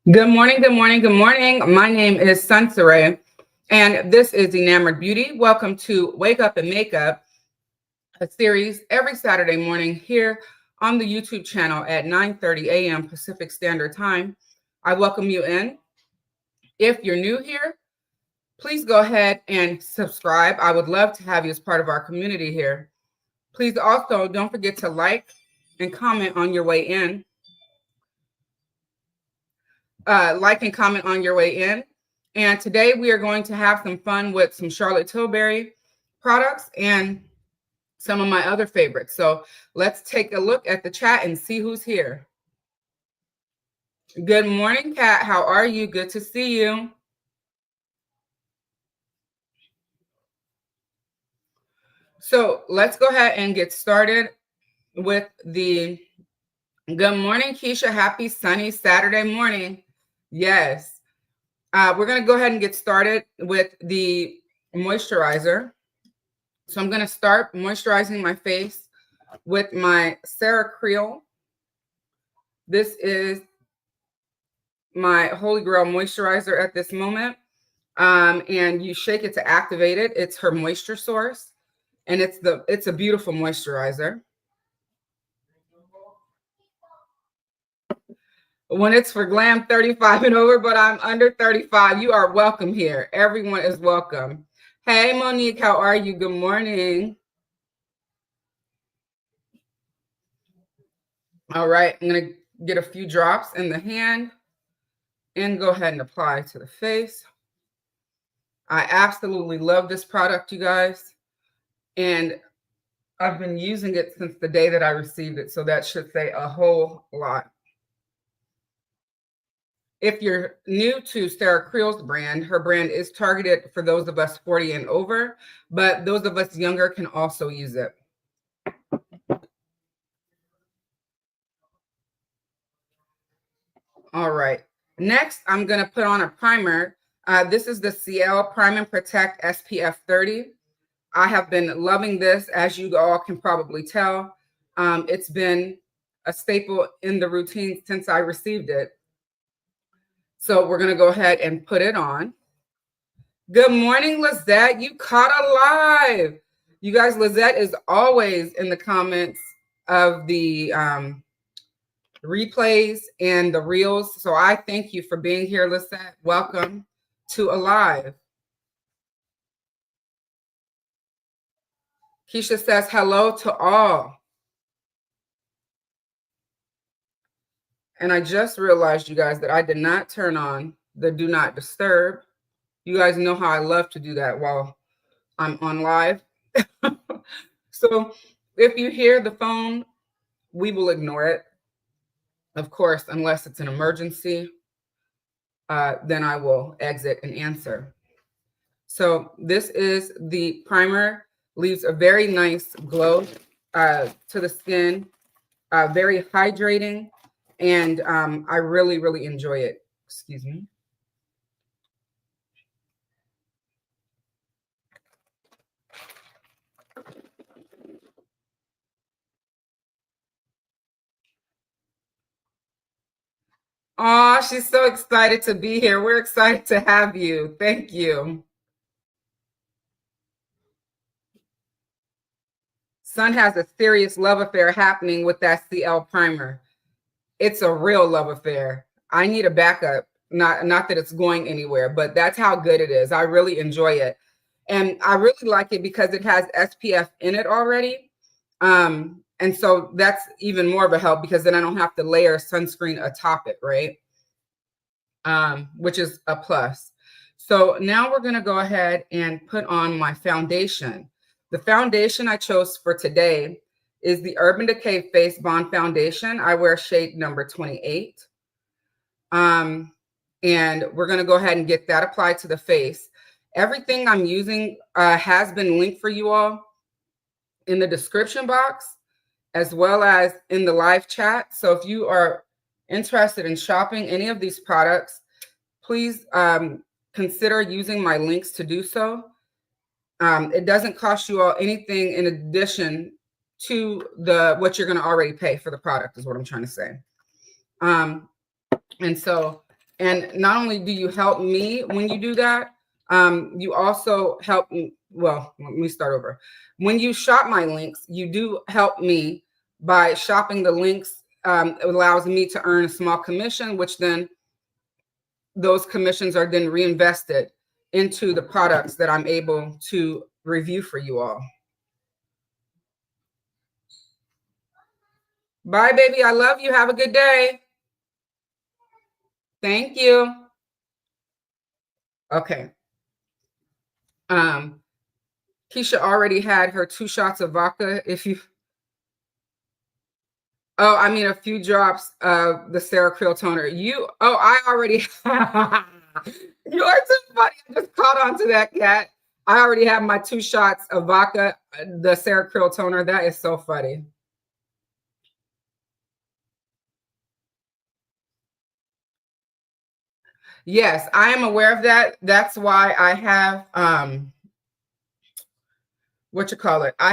Good morning, good morning, good morning. My name is Sansare, and this is Enamored Beauty. Welcome to Wake Up and Makeup, a series every Saturday morning here on the YouTube channel at 9:30 a.m. Pacific Standard Time. I welcome you in. If you're new here, please go ahead and subscribe. I would love to have you as part of our community here. Please also don't forget to like and comment on your way in. Like and comment on your way in. And today we are going to have some fun with some Charlotte Tilbury products and some of my other favorites. So let's take a look at the chat and see who's here. Good morning, Kat. How are you? Good to see you. So let's go ahead and get started with the good morning, Keisha. Happy sunny Saturday morning. Yes. We're going to go ahead and get started with the moisturizer. So I'm going to start moisturizing my face with my CeraCreole. This is my Holy Grail moisturizer at this moment. And you shake it to activate it. It's her moisture source. And it's a beautiful moisturizer. When it's for glam 35 and over, but I'm under 35, you are welcome here. Everyone is welcome. Hey, Monique, how are you? Good morning. All right, I'm going to get a few drops in the hand and go ahead and apply to the face. I absolutely love this product, you guys. And I've been using it since the day that I received it. So that should say a whole lot. If you're new to CeraCreole's brand, her brand is targeted for those of us 40 and over, but those of us younger can also use it. All right. Next, I'm going to put on a primer. This is the Ciel Prime and Protect SPF 30. I have been loving this, as you all can probably tell. It's been a staple in the routine since I received it. So we're going to go ahead and put it on. Good morning, Lizette. You caught alive. You guys, Lizette is always in the comments of the replays and the reels. So I thank you for being here, Lizette. Welcome to Alive. Keisha says hello to all. And I just realized, you guys, that I did not turn on the do not disturb. You guys know how I love to do that while I'm on live. So if you hear the phone, we will ignore it. Of course, unless it's an emergency, then I will exit and answer. So this is the primer, leaves a very nice glow to the skin, very hydrating. And I really, really enjoy it. Excuse me. Oh, she's so excited to be here. We're excited to have you. Thank you. Sun has a serious love affair happening with that CL primer. It's a real love affair. I need a backup. Not that it's going anywhere, but that's how good it is. I really enjoy it. And I really like it because it has SPF in it already. And so that's even more of a help because then I don't have to layer sunscreen atop it, right? Which is a plus. So now we're going to go ahead and put on my foundation. The foundation I chose for today is the Urban Decay Face Bond Foundation. I wear shade number 28. And we're going to go ahead and get that applied to the face. Everything I'm using has been linked for you all in the description box, as well as in the live chat. So if you are interested in shopping any of these products, please consider using my links to do so. It doesn't cost you all anything in addition to what you're going to already pay for the product is what I'm trying to say. And so And not only do you help me when you do that, you also help me. Well, let me start over. When you shop my links, you do help me by shopping the links. It allows me to earn a small commission, which then those commissions are then reinvested into the products that I'm able to review for you all. Bye, baby. I love you. Have a good day. Thank you. Okay. Keisha already had her 2 shots of vodka. If you, oh, I mean, a few drops of the CeraCryl toner. I already, you are too funny. I just caught on to that, cat. I already have my 2 shots of vodka, the CeraCryl toner. That is so funny. Yes, I am aware of that. That's why I have, I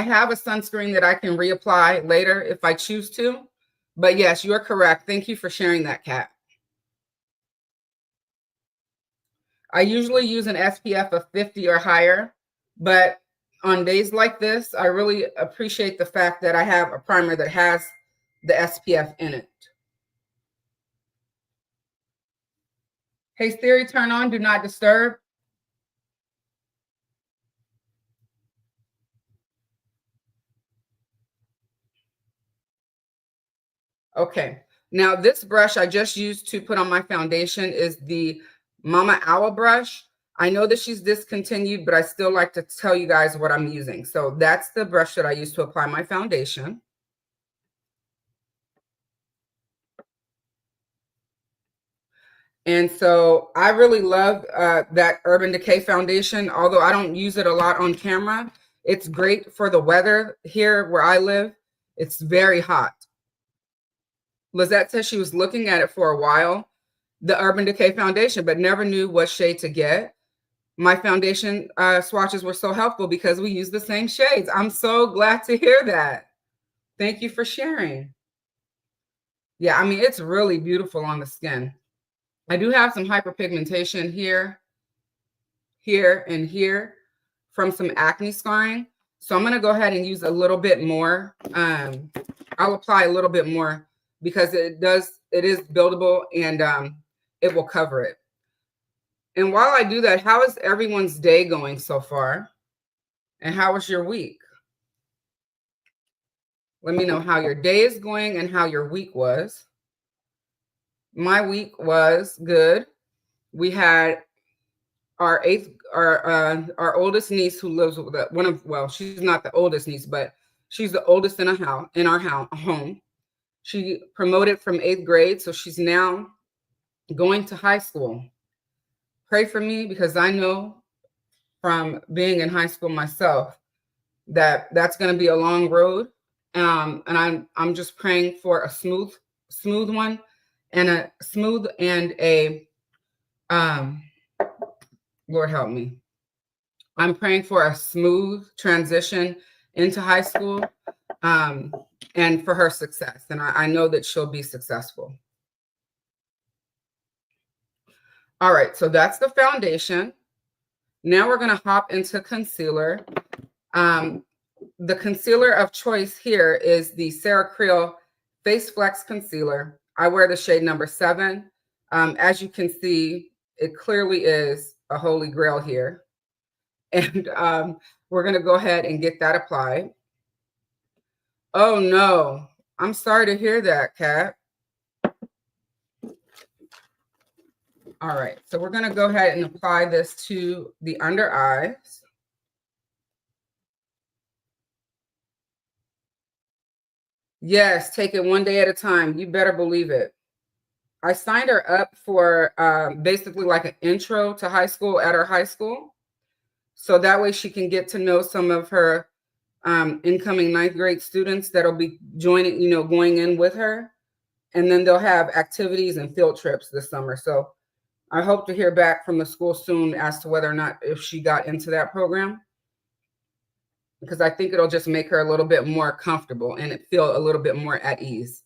have a sunscreen that I can reapply later if I choose to. But yes, you're correct. Thank you for sharing that, Kat. I usually use an SPF of 50 or higher, but on days like this, I really appreciate the fact that I have a primer that has the SPF in it. Hey, Siri, turn on Do Not Disturb. Okay. Now, this brush I just used to put on my foundation is the Mama Owl brush. I know that she's discontinued, but I still like to tell you guys what I'm using. So that's the brush that I use to apply my foundation. And so I really love that Urban Decay foundation, although I don't use it a lot on camera. It's great for the weather here where I live. It's very hot. Lizette says she was looking at it for a while, the Urban Decay foundation, but never knew what shade to get. My foundation swatches were so helpful because we use the same shades. I'm so glad to hear that. Thank you for sharing. Yeah, I mean, it's really beautiful on the skin. I do have some hyperpigmentation here, here, and here from some acne scarring. So I'm going to go ahead and use a little bit more. I'll apply a little bit more because it is buildable and it will cover it. And while I do that, how is everyone's day going so far? And how was your week? Let me know how your day is going and how your week was. My week was good. We had our oldest niece who lives with she's not the oldest niece, but she's the oldest in our home. She promoted from 8th grade, so she's now going to high school. Pray for me because I know from being in high school myself that that's going to be a long road. And I'm just praying for a smooth one and a smooth and a Lord help me. I'm praying for a smooth transition into high school and for her success. And I know that she'll be successful. All right, so that's the foundation. Now we're going to hop into concealer. The concealer of choice here is the CeraCryl Face Flex Concealer. I wear the shade number 7. As you can see, it clearly is a holy grail here. And we're going to go ahead and get that applied. Oh, no. I'm sorry to hear that, Kat. All right, so we're going to go ahead and apply this to the under eyes. Yes, take it one day at a time. You better believe it. I signed her up for basically like an intro to high school at her high school. So that way she can get to know some of her incoming 9th grade students that'll be joining, going in with her. And then they'll have activities and field trips this summer. So I hope to hear back from the school soon as to whether or not if she got into that program, because I think it'll just make her a little bit more comfortable and it feel a little bit more at ease.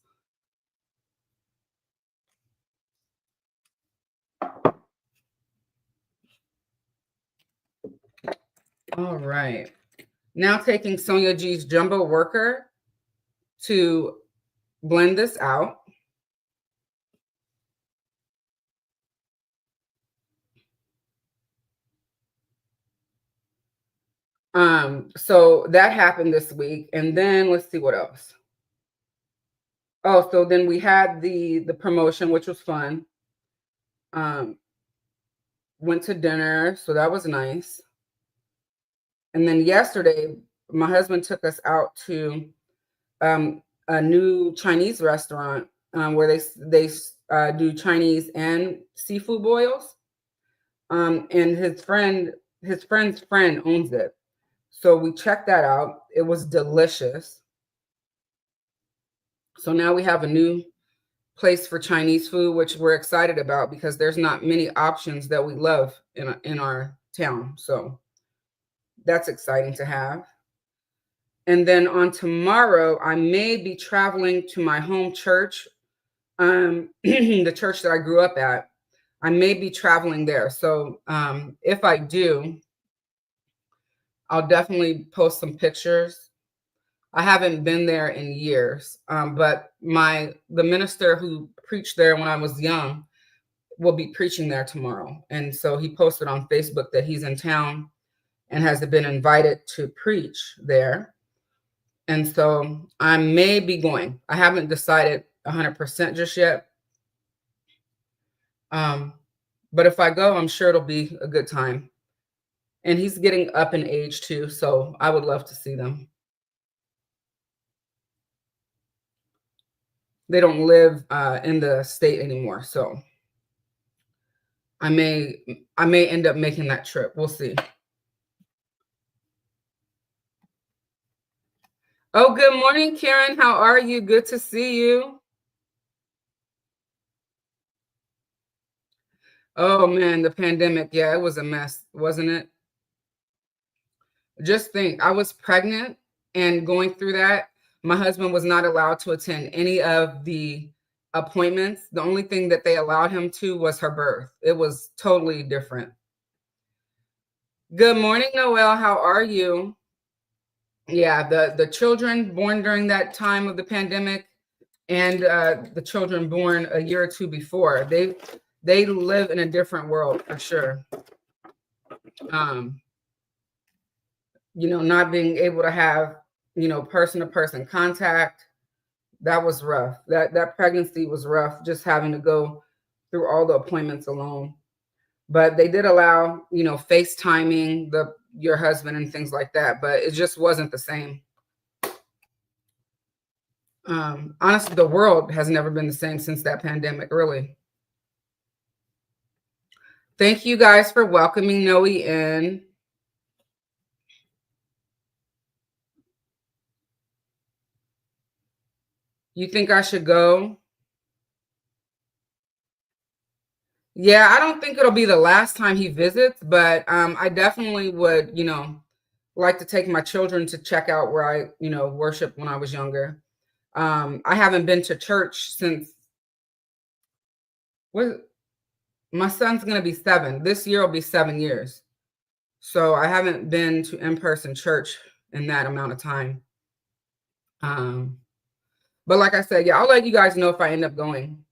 All right. Now taking Sonia G's Jumbo Worker to blend this out. So that happened this week. And then let's see what else. Oh, so then we had the promotion, which was fun. Went to dinner, so that was nice. And then yesterday, my husband took us out to a new Chinese restaurant where they do Chinese and seafood boils. And his friend's friend owns it. So we checked that out. It was delicious. So now we have a new place for Chinese food, which we're excited about because there's not many options that we love in our town. So that's exciting to have. And then on tomorrow, I may be traveling to my home church, the church that I grew up at. I may be traveling there. So if I do, I'll definitely post some pictures. I haven't been there in years, but the minister who preached there when I was young will be preaching there tomorrow. And so he posted on Facebook that he's in town and has been invited to preach there. And so I may be going. I haven't decided 100% just yet. But if I go, I'm sure it'll be a good time. And he's getting up in age too, so I would love to see them. They don't live in the state anymore, so I may end up making that trip. We'll see. Oh, good morning, Karen. How are you? Good to see you. Oh man, the pandemic. Yeah, it was a mess, wasn't it? Just think, I was pregnant and going through that. My husband was not allowed to attend any of the appointments. The only thing that they allowed him to was her birth. It was totally different. Good morning, Noelle. How are you? Yeah, the children born during that time of the pandemic and the children born a year or two before, they live in a different world for sure. Not being able to have, person-to-person contact, that was rough. That pregnancy was rough, just having to go through all the appointments alone. But they did allow, FaceTiming your husband and things like that, but it just wasn't the same. Honestly, the world has never been the same since that pandemic, really. Thank you guys for welcoming Noe in. You think I should go? Yeah, I don't think it'll be the last time he visits, but I definitely would, like to take my children to check out where I, worshiped when I was younger. I haven't been to church since my son's going to be 7. This year will be 7 years. So I haven't been to in-person church in that amount of time. But like I said, yeah, I'll let you guys know if I end up going.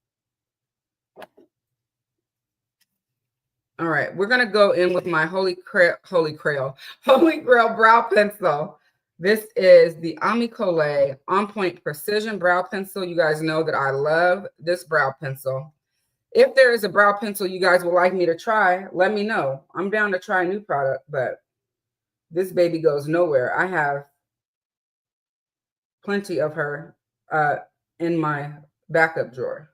All right, we're gonna go in with my Holy Grail brow pencil. This is the COLÉ On Point Precision Brow Pencil. You guys know that I love this brow pencil. If there is a brow pencil you guys would like me to try, let me know. I'm down to try a new product, but this baby goes nowhere. I have plenty of her in my backup drawer.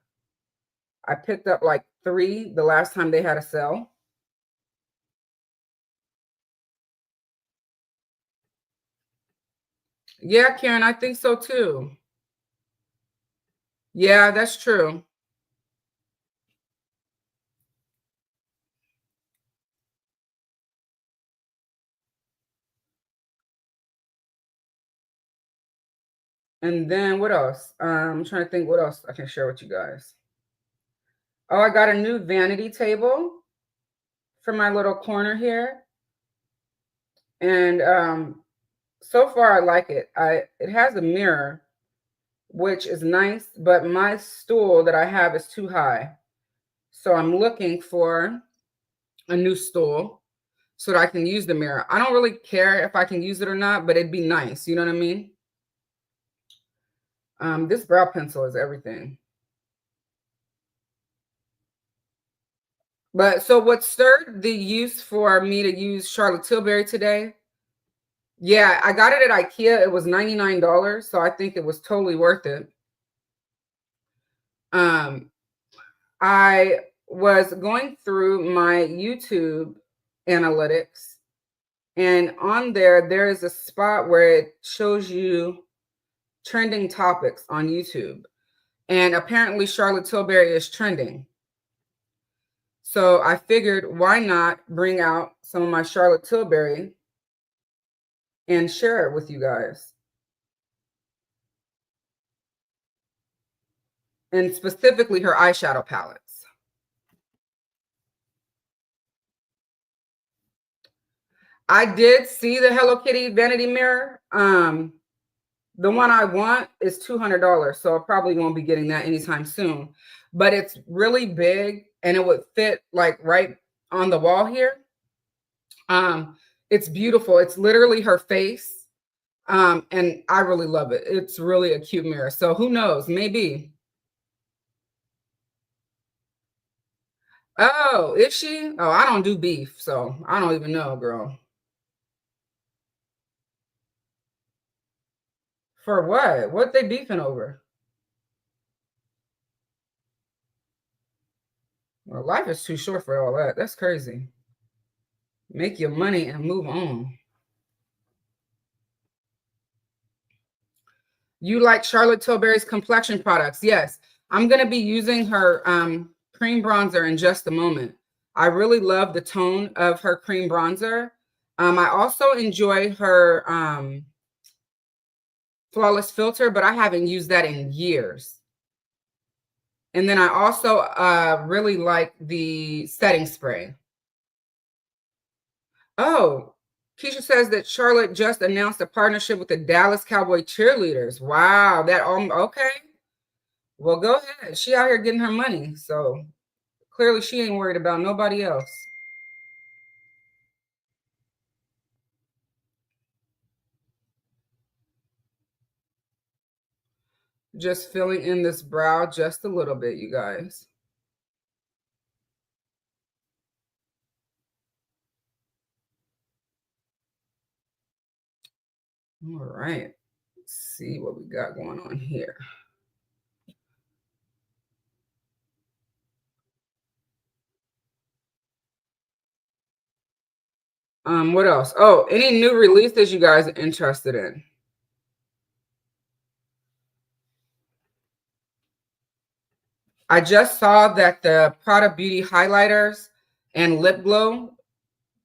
I picked up like 3 the last time they had a sale. Yeah, Karen, I think so too. Yeah, that's true. And then what else? I'm trying to think what else I can share with you guys. Oh, I got a new vanity table for my little corner here. And so far I like it. It has a mirror, which is nice, but my stool that I have is too high. So I'm looking for a new stool so that I can use the mirror. I don't really care if I can use it or not, but it'd be nice. You know what I mean? This brow pencil is everything. But so what stirred the use for me to use Charlotte Tilbury today? Yeah, I got it at IKEA. It was $99, so I think it was totally worth it. I was going through my YouTube analytics, and on there is a spot where it shows you trending topics on YouTube. And apparently Charlotte Tilbury is trending. So I figured, why not bring out some of my Charlotte Tilbury and share it with you guys. And specifically her eyeshadow palettes. I did see the Hello Kitty vanity mirror. The one I want is $200, so I probably won't be getting that anytime soon. But it's really big and it would fit like right on the wall here. It's beautiful. It's literally her face. And I really love it. It's really a cute mirror. So who knows? Maybe. Oh, is she? Oh, I don't do beef, so I don't even know, girl. For what? What they beefing over? Well, life is too short for all that. That's crazy. Make your money and move on. You like Charlotte Tilbury's complexion products? Yes. I'm going to be using her cream bronzer in just a moment. I really love the tone of her cream bronzer. I also enjoy her flawless filter, but I haven't used that in years. And then I also really like the setting spray. Oh, Keisha says that Charlotte just announced a partnership with the Dallas Cowboy cheerleaders. Wow, that okay. Well, go ahead. She out here getting her money, so clearly she ain't worried about nobody else. Just filling in this brow just a little bit, you guys. All right. Let's see what we got going on here. What else? Oh, any new releases you guys are interested in? I just saw that the Prada Beauty highlighters and lip glow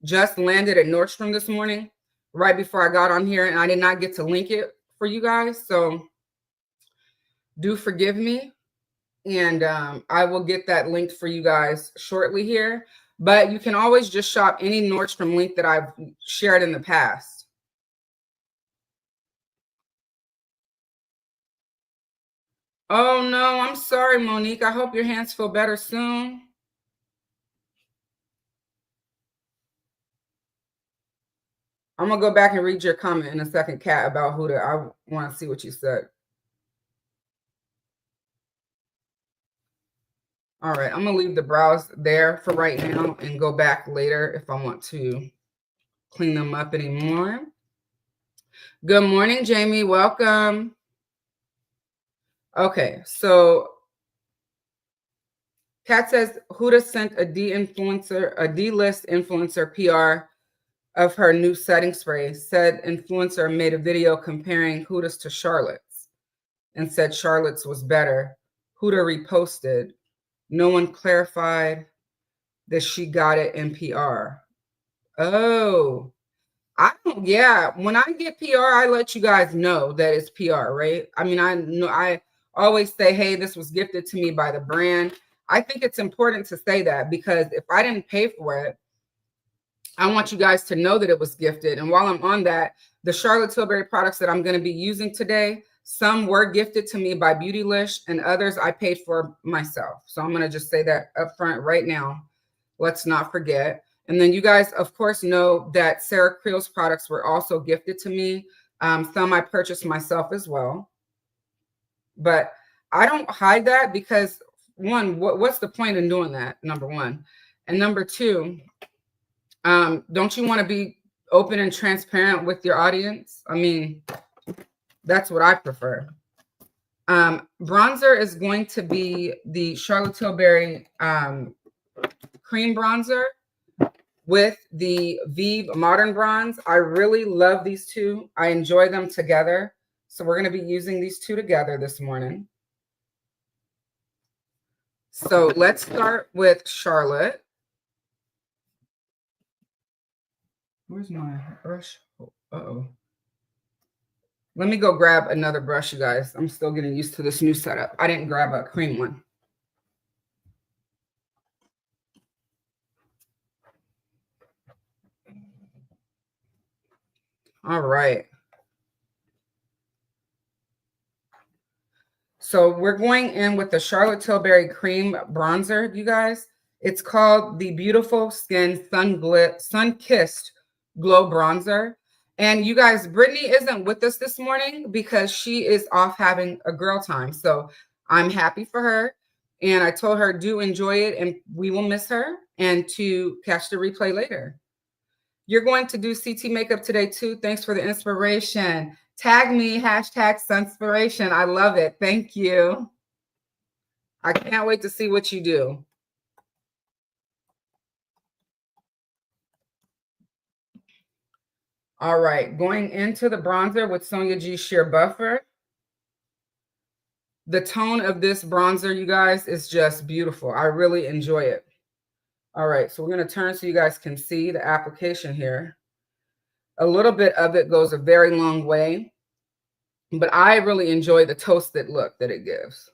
just landed at Nordstrom this morning, right before I got on here, and I did not get to link it for you guys. So do forgive me. And I will get that linked for you guys shortly here. But you can always just shop any Nordstrom link that I've shared in the past. Oh, no, I'm sorry, Monique. I hope your hands feel better soon. I'm going to go back and read your comment in a second, Kat, about Huda. I want to see what you said. All right, I'm going to leave the brows there for right now and go back later if I want to clean them up anymore. Good morning, Jamie. Welcome. Okay, so Kat says Huda sent a D-list influencer PR of her new setting spray. Said influencer made a video comparing Huda's to Charlotte's and said Charlotte's was better. Huda reposted. No one clarified that she got it in PR. Oh, yeah. When I get PR, I let you guys know that it's PR, right? I mean, I always say, hey, this was gifted to me by the brand. I think it's important to say that because if I didn't pay for it, I want you guys to know that it was gifted. And while I'm on that, the Charlotte Tilbury products that I'm going to be using today, some were gifted to me by Beautylish and others I paid for myself. So I'm going to just say that up front right now. Let's not forget. And then you guys, of course, know that Sarah Creel's products were also gifted to me. Some I purchased myself as well. But I don't hide that because, one, what's the point in doing that, number one? And number two, don't you want to be open and transparent with your audience? I mean, that's what I prefer. Bronzer is going to be the Charlotte Tilbury cream bronzer with the VIEVE Modern Bronze. I really love these two. I enjoy them together. So we're going to be using these two together this morning. So let's start with Charlotte. Where's my brush? Uh-oh. Let me go grab another brush, you guys. I'm still getting used to this new setup. I didn't grab a cream one. All right. So we're going in with the Charlotte Tilbury Cream Bronzer, you guys. It's called the Beautiful Skin Sun-Kissed Glow Bronzer. And you guys, Brittany isn't with us this morning because she is off having a girl time. So I'm happy for her. And I told her, do enjoy it and we will miss her and to catch the replay later. You're going to do CT makeup today too. Thanks for the inspiration. Tag me, hashtag Sunspiration. I love it. Thank you. I can't wait to see what you do. All right, going into the bronzer with Sonia G Sheer Buffer. The tone of this bronzer, you guys, is just beautiful. I really enjoy it. All right, so we're going to turn so you guys can see the application here. A little bit of it goes a very long way, but I really enjoy the toasted look that it gives.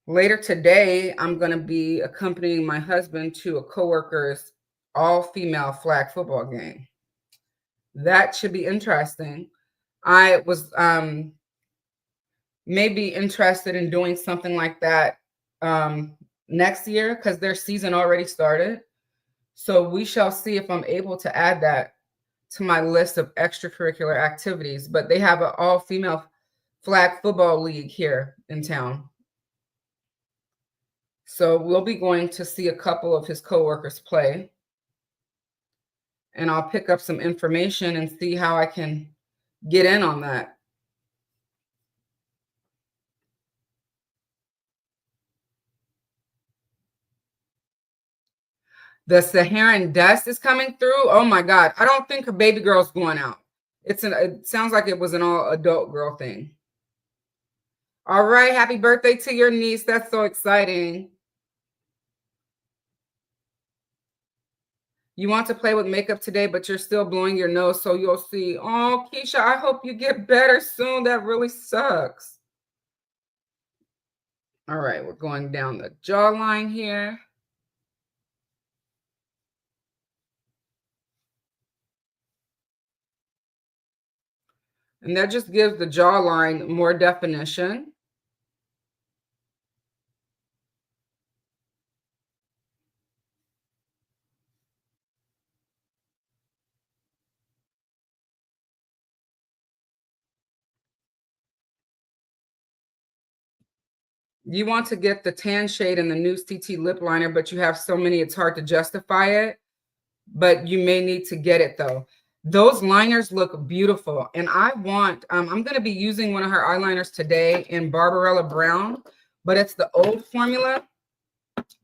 Later today, I'm going to be accompanying my husband to a coworker's all-female flag football game. That should be interesting. I was maybe interested in doing something like that next year because their season already started. So we shall see if I'm able to add that to my list of extracurricular activities. But they have an all-female flag football league here in town. So we'll be going to see a couple of his coworkers play. And I'll pick up some information and see how I can get in on that. The Saharan dust is coming through. Oh my God. I don't think her baby girl's going out. It sounds like it was an all adult girl thing. All right. Happy birthday to your niece. That's so exciting. You want to play with makeup today, but you're still blowing your nose, so you'll see. Oh, Keisha, I hope you get better soon. That really sucks. All right, we're going down the jawline here. And that just gives the jawline more definition. You want to get the tan shade in the new CT lip liner, but you have so many, it's hard to justify it. But you may need to get it though. Those liners look beautiful. And I want, I'm going to be using one of her eyeliners today in Barbarella Brown, but it's the old formula.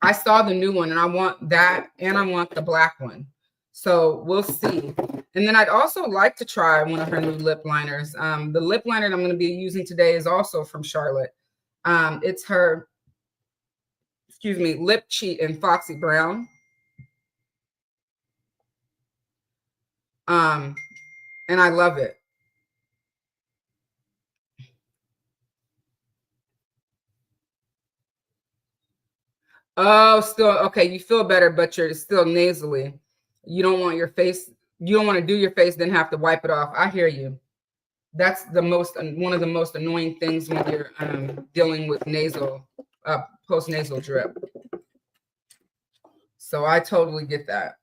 I saw the new one and I want that and I want the black one. So we'll see. And then I'd also like to try one of her new lip liners. The lip liner that I'm going to be using today is also from Charlotte. It's her, excuse me, Lip Cheat in Foxy Brown. And I love it. Oh, still okay. You feel better, but you're still nasally. You don't want your face. You don't want to do your face, then have to wipe it off. I hear you. That's the most one of the most annoying things when you're dealing with nasal post nasal drip. So I totally get that.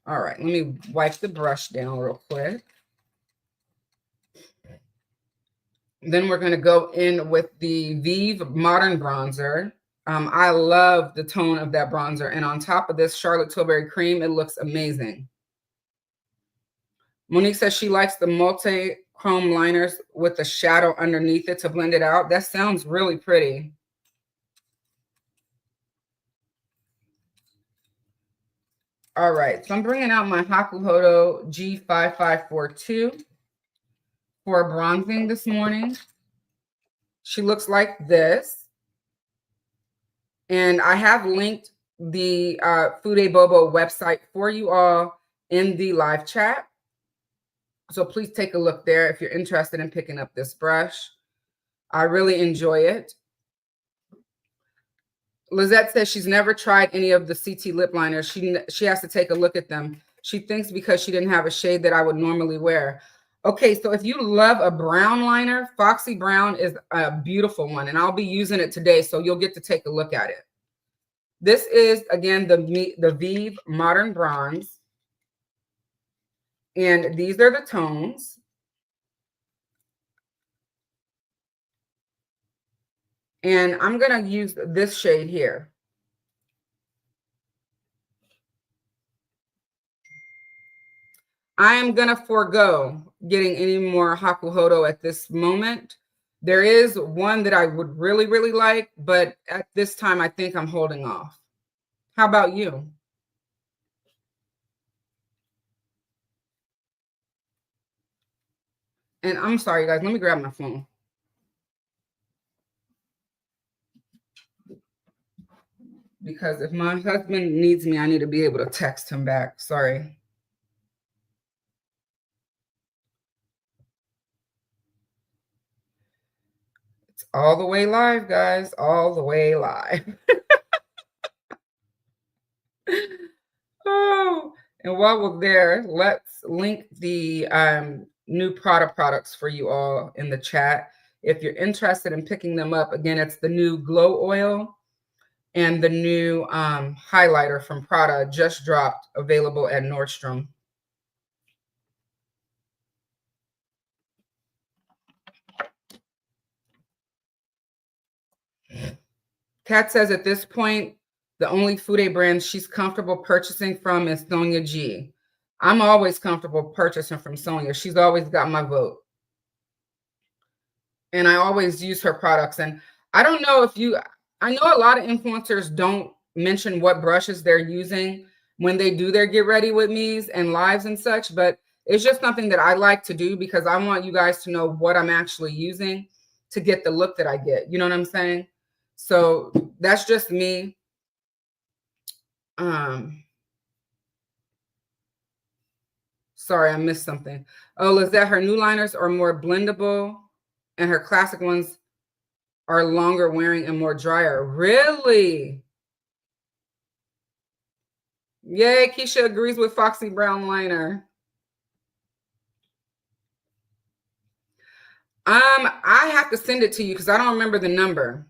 All right, let me wipe the brush down real quick. Then we're going to go in with the VIEVE Modern Bronzer. I love the tone of that bronzer. And on top of this Charlotte Tilbury cream, it looks amazing. Monique says she likes the multi-chrome liners with the shadow underneath it to blend it out. That sounds really pretty. All right, so I'm bringing out my Hakuhodo G5542 for bronzing this morning. She looks like this. And I have linked the Fude Bobo website for you all in the live chat. So please take a look there if you're interested in picking up this brush. I really enjoy it. Lizette says she's never tried any of the CT lip liners. She has to take a look at them. She thinks because she didn't have a shade that I would normally wear. Okay, so if you love a brown liner, Foxy Brown is a beautiful one, and I'll be using it today, so you'll get to take a look at it. This is, again, the VIEVE Modern Bronze, and these are the tones. And I'm going to use this shade here. I am going to forego getting any more Hakuhodo at this moment. There is one that I would really, really like, but at this time, I think I'm holding off. How about you? And I'm sorry, guys. Let me grab my phone. Because if my husband needs me, I need to be able to text him back. Sorry. It's all the way live, guys. All the way live. Oh, and while we're there, let's link the new Prada products for you all in the chat. If you're interested in picking them up, again, it's the new Glow Oil and the new highlighter from Prada just dropped, available at Nordstrom. Kat says at this point, the only Fude brand she's comfortable purchasing from is Sonia G. I'm always comfortable purchasing from Sonia. She's always got my vote. And I always use her products. And I don't know if I know a lot of influencers don't mention what brushes they're using when they do their get ready with me's and lives and such, but it's just something that I like to do because I want you guys to know what I'm actually using to get the look that I get. You know what I'm saying? So that's just me. Sorry, I missed something. Oh, is that her new liners are more blendable and her classic ones are longer wearing and more drier? Really? Yay, Keisha agrees with Foxy Brown liner. I have to send it to you because I don't remember the number.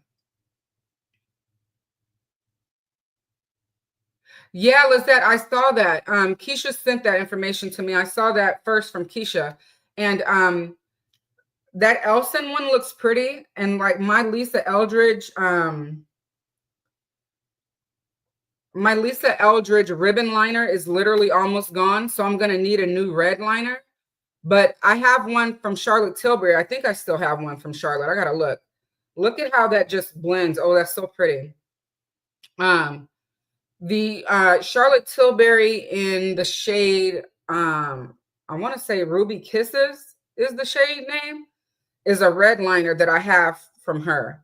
Yeah, Lizette, I saw that. Keisha sent that information to me. I saw that first from Keisha. And that Elson one looks pretty. And like my Lisa Eldridge ribbon liner is literally almost gone. So I'm going to need a new red liner. But I have one from Charlotte Tilbury. I think I still have one from Charlotte. I got to look. Look at how that just blends. Oh, that's so pretty. The Charlotte Tilbury in the shade, I want to say Ruby Kisses is the shade name, is a red liner that I have from her.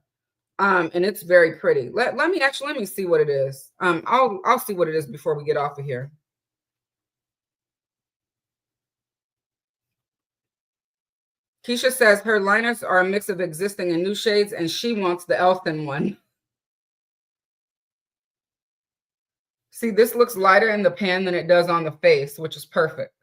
And it's very pretty. Let me see what it is. I'll see what it is before we get off of here. Keisha says her liners are a mix of existing and new shades, and she wants the Elfin one. See, this looks lighter in the pan than it does on the face, which is perfect.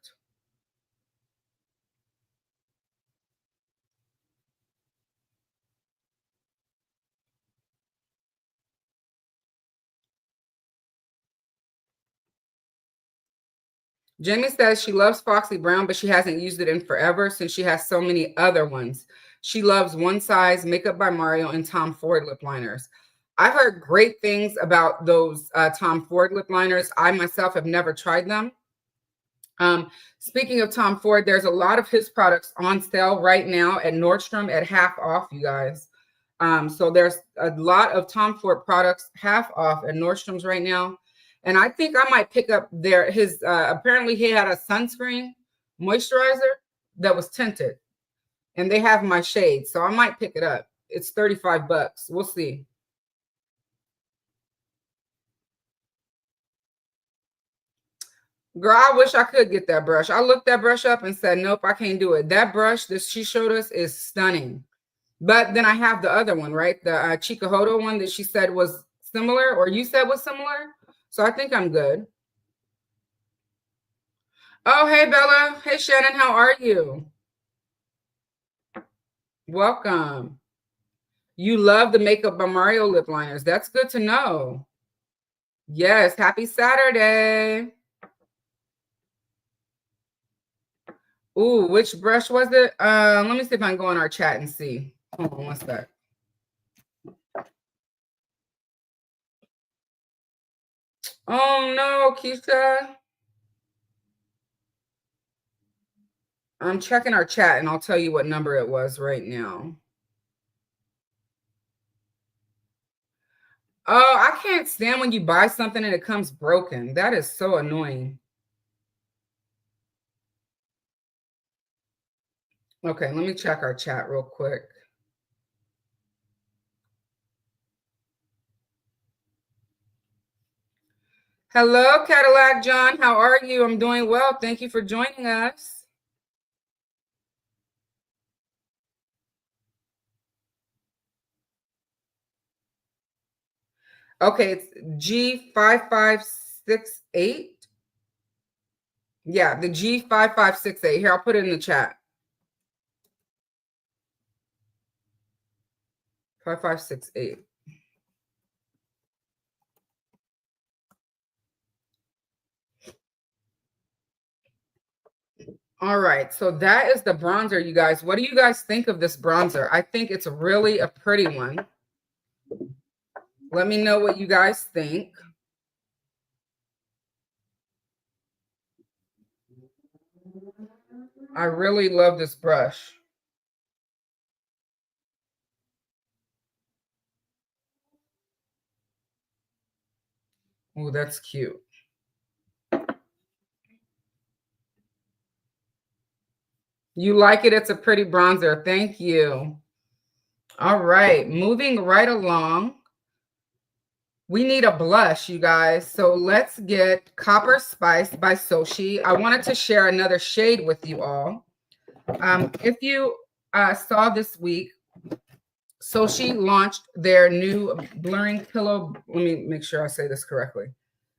Jamie says she loves Foxy Brown, but she hasn't used it in forever since she has so many other ones. She loves One Size, Makeup by Mario, and Tom Ford lip liners. I've heard great things about those Tom Ford lip liners. I myself have never tried them. Speaking of Tom Ford, there's a lot of his products on sale right now at Nordstrom at half off, you guys. So there's a lot of Tom Ford products half off at Nordstrom's right now. And I think I might pick up his apparently he had a sunscreen moisturizer that was tinted. And they have my shade. So I might pick it up. It's 35 bucks. We'll see. Girl, I wish I could get that brush. I looked that brush up and said, nope, I can't do it. That brush that she showed us is stunning. But then I have the other one, right? The Chikuhodo one that she said was similar, or you said was similar. So I think I'm good. Oh, hey, Bella. Hey, Shannon. How are you? Welcome. You love the Makeup by Mario lip liners. That's good to know. Yes. Happy Saturday. Ooh, which brush was it? Let me see if I can go in our chat and see. Hold on, what's that? Oh no, Keisha. I'm checking our chat and I'll tell you what number it was right now. Oh, I can't stand when you buy something and it comes broken. That is so annoying. Okay, let me check our chat real quick. Hello, Cadillac John. How are you? I'm doing well. Thank you for joining us. Okay, it's G5568. Yeah, the G5568. Here, I'll put it in the chat. 5568. All right, so that is the bronzer, you guys. What do you guys think of this bronzer? I think it's really a pretty one. Let me know what you guys think. I really love this brush. Oh, that's cute. You like it? It's a pretty bronzer. Thank you. All right, moving right along. We need a blush, you guys. So let's get Copper Spice by Soshi. I wanted to share another shade with you all. If you saw this week, Soshi launched their new Blurring Pillow. Let me make sure I say this correctly.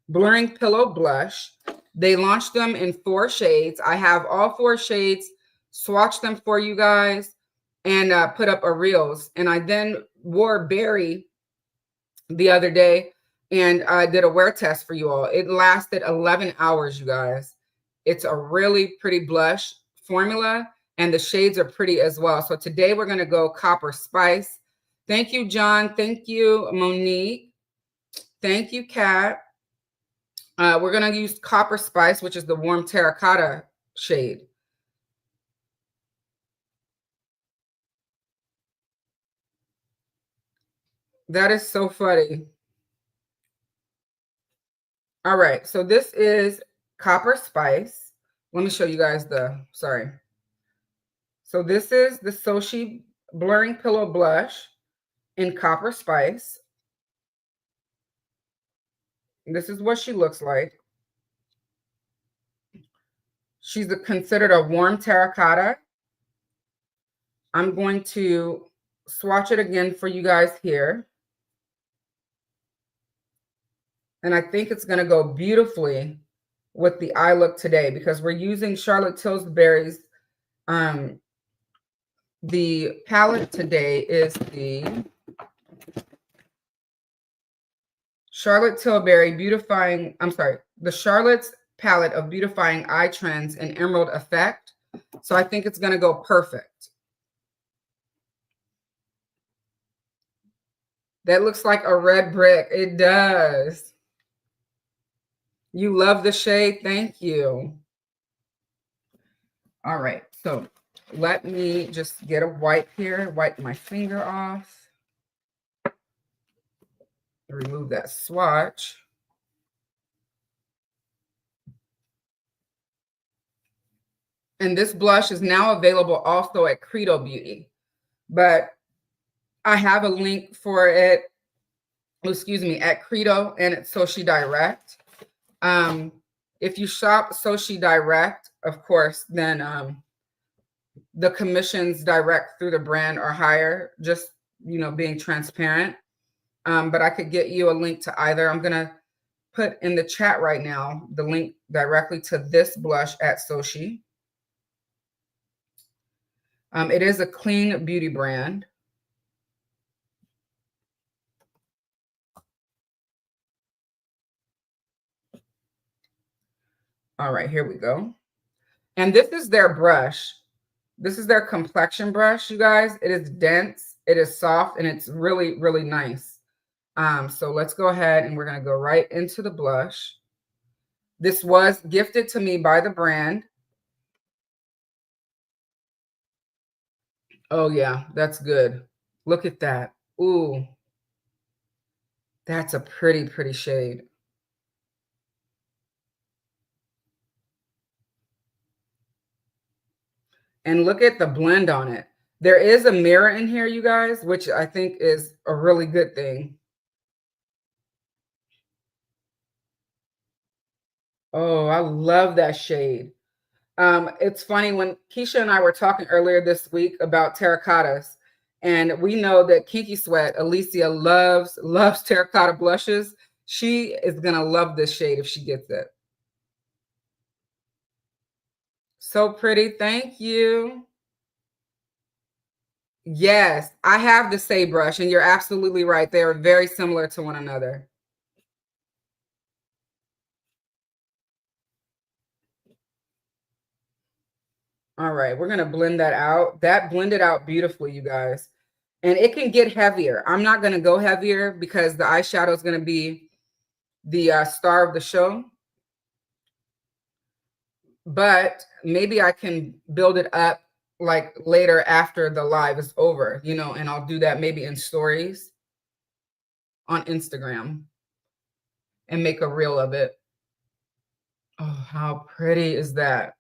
Blurring Pillow Blush. They launched them in 4 shades. I have all 4 shades, swatched them for you guys, and put up a reels. And I then wore Berry the other day and I did a wear test for you all. It lasted 11 hours, you guys. It's a really pretty blush formula and the shades are pretty as well. So today we're going to go Copper Spice. Thank you, John. Thank you, Monique. Thank you, Kat. We're going to use Copper Spice, which is the warm terracotta shade. That is so funny. All right, so this is Copper Spice. Let me show you guys sorry. So this is the Soshi Blurring Pillow Blush in Copper Spice. This is what she looks like. She's considered a warm terracotta. I'm going to swatch it again for you guys here. And I think it's going to go beautifully with the eye look today because we're using Charlotte Tilbury's. The palette today is the Charlotte Tilbury Beautifying, the Charlotte's palette of Beautifying Eye Trends in Emerald Effect. So I think it's going to go perfect. That looks like a red brick. It does. You love the shade. Thank you. All right. So let me just get a wipe here. Wipe my finger off. Remove that swatch. And this blush is now available also at Credo Beauty. But I have a link for it, excuse me, at Credo and at Soshi Direct. If you shop Soshi Direct, of course, then the commissions direct through the brand are higher, just, you know, being transparent. But I could get you a link to either. I'm going to put in the chat right now the link directly to this blush at Soshi. It is a clean beauty brand. All right, here we go. And this is their brush. This is their complexion brush, you guys. It is dense, it is soft, and it's really, really nice. So let's go ahead and we're going to go right into the blush. This was gifted to me by the brand. Oh, yeah, that's good. Look at that. Ooh, that's a pretty, pretty shade. And look at the blend on it. There is a mirror in here, you guys, which I think is a really good thing. Oh, I love that shade. It's funny, when Keisha and I were talking earlier this week about terracottas, and we know that Kinky Sweat, Alicia, loves terracotta blushes. She is going to love this shade if she gets it. So pretty. Thank you. Yes, I have the Say brush, and you're absolutely right. They are very similar to one another. All right, we're going to blend that out. That blended out beautifully, you guys. And it can get heavier. I'm not going to go heavier because the eyeshadow is going to be the star of the show. But maybe I can build it up like later after the live is over, you know, and I'll do that maybe in stories on Instagram and make a reel of it. Oh, how pretty is that?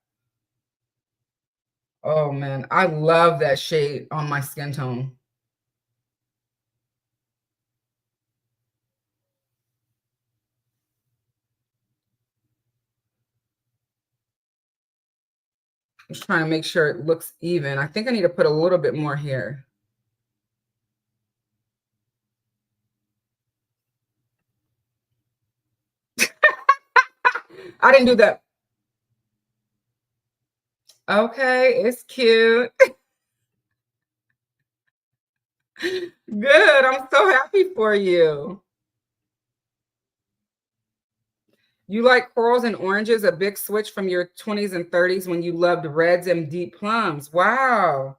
Oh man, I love that shade on my skin tone. I'm just trying to make sure it looks even. I think I need to put a little bit more here. I didn't do that. Okay, it's cute. Good. I'm so happy for you. You like corals and oranges, a big switch from your 20s and 30s when you loved reds and deep plums. Wow.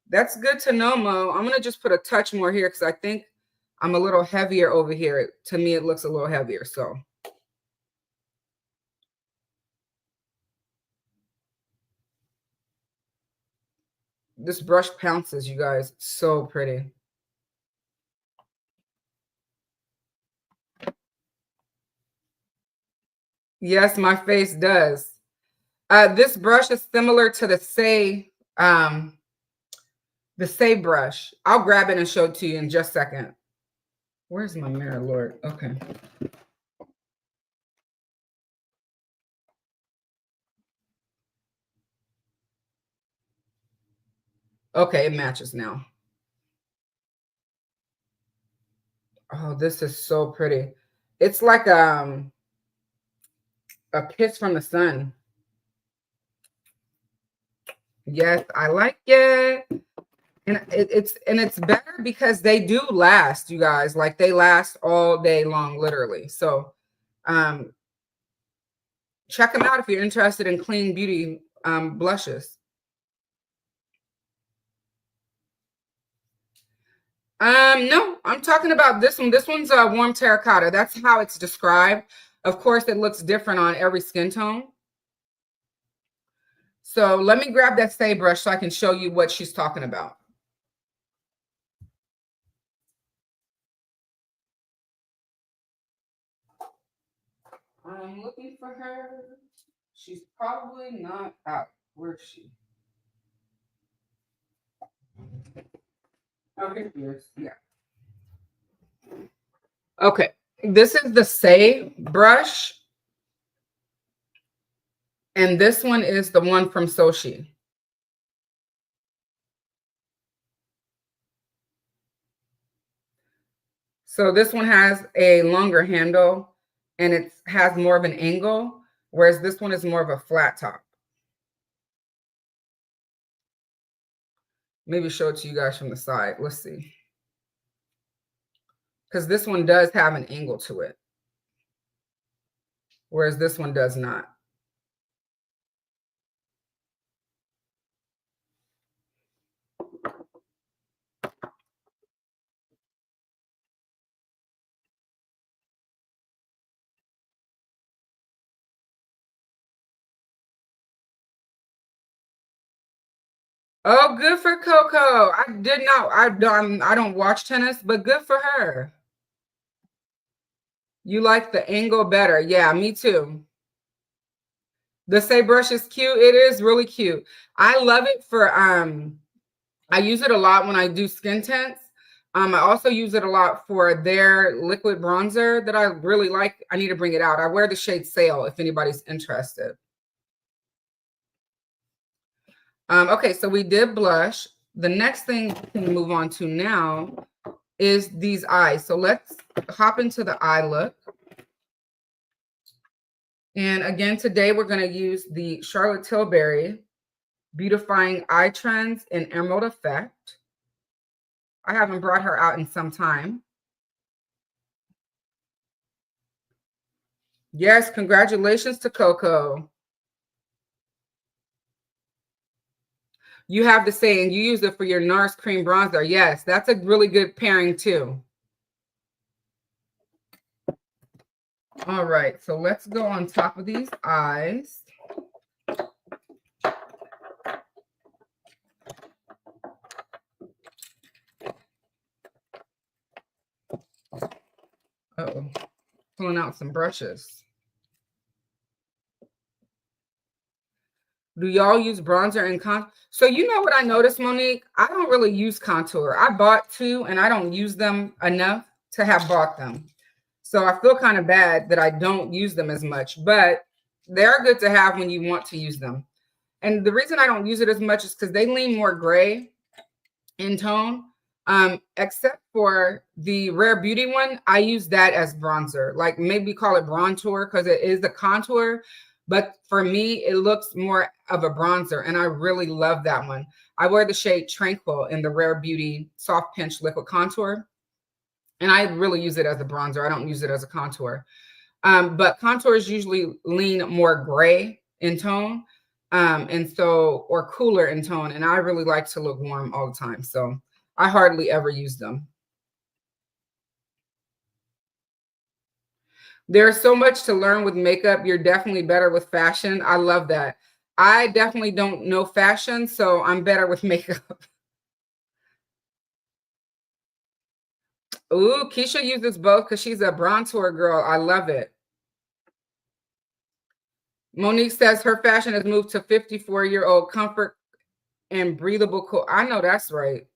That's good to know, Mo. I'm going to just put a touch more here because I think I'm a little heavier over here. To me, it looks a little heavier. So this brush pounces, you guys. So pretty. Yes, my face does. This brush is similar to the Say brush. I'll grab it and show it to you in just a second. Where's my mirror, Lord? Okay. Okay, it matches now. Oh, this is so pretty. It's like a kiss from the sun. Yes, I like it. And it's better because they do last, you guys. Like they last all day long, literally. So check them out if you're interested in clean beauty blushes. No, I'm talking about this one. This one's a warm terracotta. That's how it's described. Of course, it looks different on every skin tone. So let me grab that Stay brush so I can show you what she's talking about. I'm looking for her. She's probably not out. Where's she? Oh, here she is. Yeah. Okay. This is the Say brush. And this one is the one from Soshi. So this one has a longer handle and it has more of an angle, whereas this one is more of a flat top. Maybe show it to you guys from the side. Let's see. Because this one does have an angle to it, whereas this one does not. Oh, good for Coco. I did not. I don't watch tennis, but good for her. You like the angle better. Yeah, me too. The Say brush is cute. It is really cute. I love it for I use it a lot when I do skin tints. I also use it a lot for their liquid bronzer that I really like. I need to bring it out. I wear the shade Sail if anybody's interested. Okay, so we did blush. The next thing we can move on to now is these eyes. So let's hop into the eye look. And again, today we're going to use the Charlotte Tilbury Beautifying Eye Trends in Emerald Effect. I haven't brought her out in some time. Yes, congratulations to Coco. You have the saying, you use it for your NARS cream bronzer. Yes, that's a really good pairing too. All right, so let's go on top of these eyes. Uh-oh, pulling out some brushes. Do y'all use bronzer and contour? So you know what I noticed, Monique? I don't really use contour. I bought two and I don't use them enough to have bought them. So I feel kind of bad that I don't use them as much, but they're good to have when you want to use them. And the reason I don't use it as much is because they lean more gray in tone. Except for the Rare Beauty one, I use that as bronzer. Like maybe call it bronzer because it is the contour. But for me, it looks more of a bronzer, and I really love that one. I wear the shade Tranquil in the Rare Beauty Soft Pinch Liquid Contour, and I really use it as a bronzer. I don't use it as a contour. But contours usually lean more gray in tone, or cooler in tone, and I really like to look warm all the time. So I hardly ever use them. There's so much to learn with makeup. You're definitely better with fashion. I love that. I definitely don't know fashion, so I'm better with makeup. Ooh, Keisha uses both because she's a bronzer girl. I love it. Monique says her fashion has moved to 54-year-old comfort and breathable cool. I know that's right.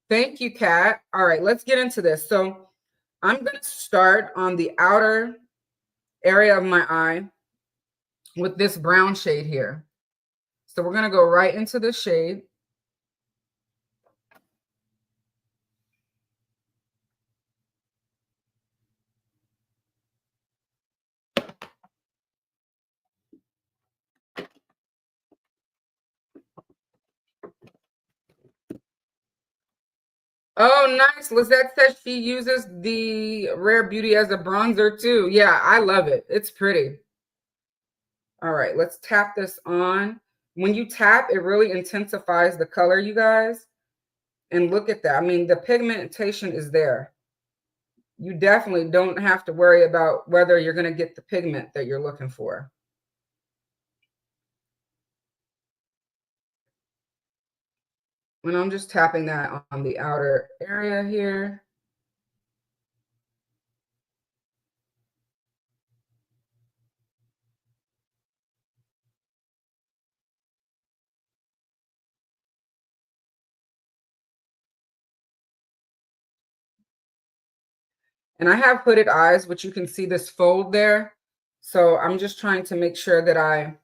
Thank you, Kat. All right, let's get into this. So I'm going to start on the outer area of my eye with this brown shade here. So we're going to go right into the shade. nice. Lizette says she uses the Rare Beauty as a bronzer too. Yeah, I love it. It's pretty. All right, let's tap this on. When you tap, it really intensifies the color, you guys. And look at that. I mean, the pigmentation is there. You definitely don't have to worry about whether you're going to get the pigment that you're looking for. And I'm just tapping that on the outer area here. And I have hooded eyes, which you can see this fold there. So I'm just trying to make sure that I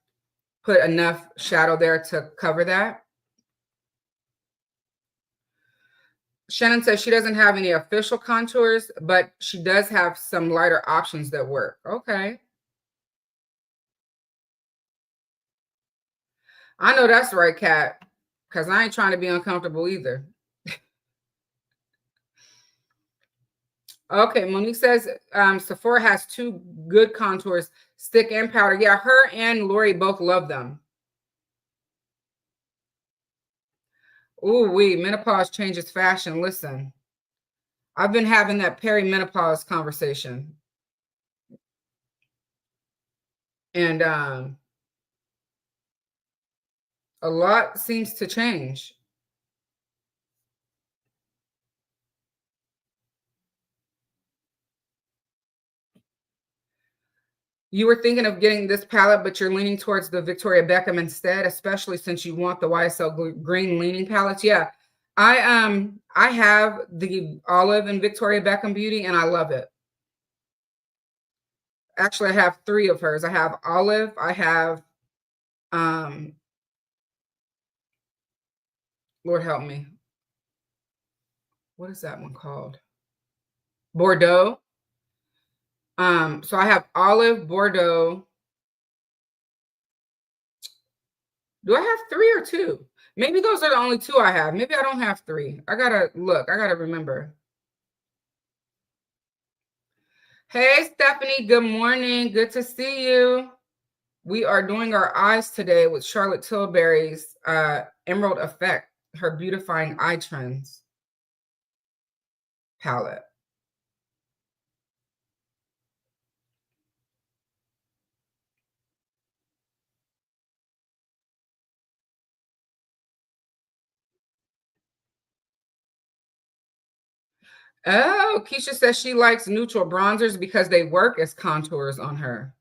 put enough shadow there to cover that. Shannon says she doesn't have any official contours, but she does have some lighter options that work. Okay. I know that's right, Kat, because I ain't trying to be uncomfortable either. Okay, Monique says Sephora has 2 good contours, stick and powder. Yeah, her and Lori both love them. Ooh, menopause changes fashion. Listen, I've been having that perimenopause conversation. And a lot seems to change. You were thinking of getting this palette, but you're leaning towards the Victoria Beckham instead, especially since you want the YSL green leaning palettes. Yeah, I have the olive in Victoria Beckham Beauty, and I love it. Actually, I have 3 of hers. I have olive. I have, Lord help me. What is that one called? Bordeaux. So I have olive, Bordeaux. Do I have 3 or 2? Maybe those are the only 2 I have. Maybe I don't have 3. I gotta look. I gotta remember. Hey, Stephanie. Good morning. Good to see you. We are doing our eyes today with Charlotte Tilbury's Emerald Effect, her Beautifying Eye Trends palette. Oh, Keisha says she likes neutral bronzers because they work as contours on her.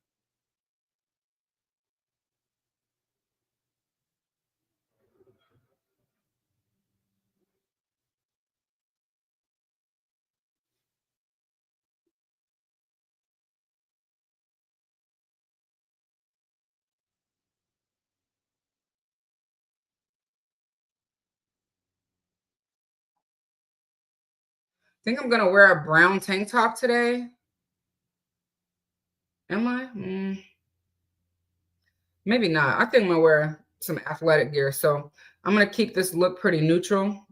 I think I'm gonna wear a brown tank top today. Am I? Maybe not. I think I'm gonna wear some athletic gear. So I'm gonna keep this look pretty neutral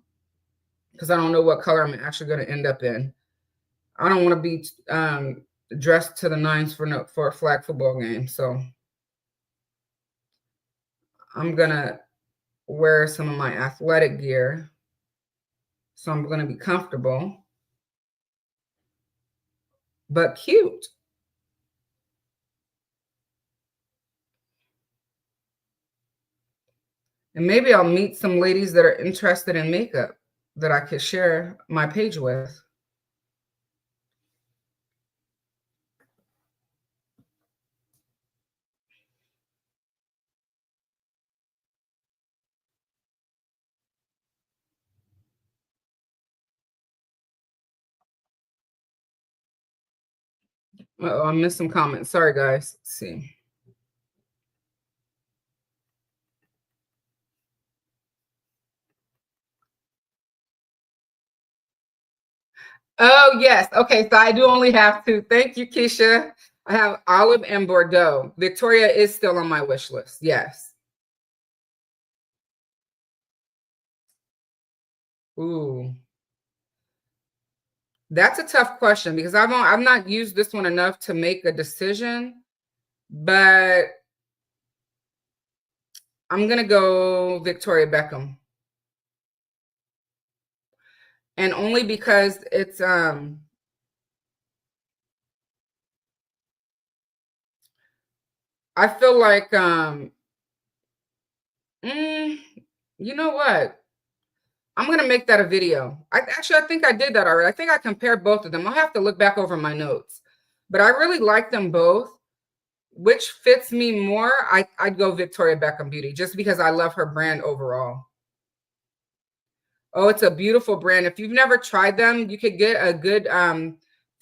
because I don't know what color I'm actually gonna end up in. I don't want to be dressed to the nines for a flag football game. So I'm gonna wear some of my athletic gear. So I'm gonna be comfortable, but cute. And maybe I'll meet some ladies that are interested in makeup that I could share my page with. Uh-oh, I missed some comments. Sorry, guys. Let's see. Oh, yes. Okay, so I do only have 2. Thank you, Keisha. I have olive and Bordeaux. Victoria is still on my wish list. Yes. Ooh. That's a tough question because I've not used this one enough to make a decision, but I'm gonna go Victoria Beckham. And only because it's I feel like you know what? I'm gonna make that a video. I think I did that already. I think I compared both of them. I'll have to look back over my notes, but I really like them both. Which fits me more? I'd go Victoria Beckham Beauty just because I love her brand overall. Oh, it's a beautiful brand. If you've never tried them, you could get a good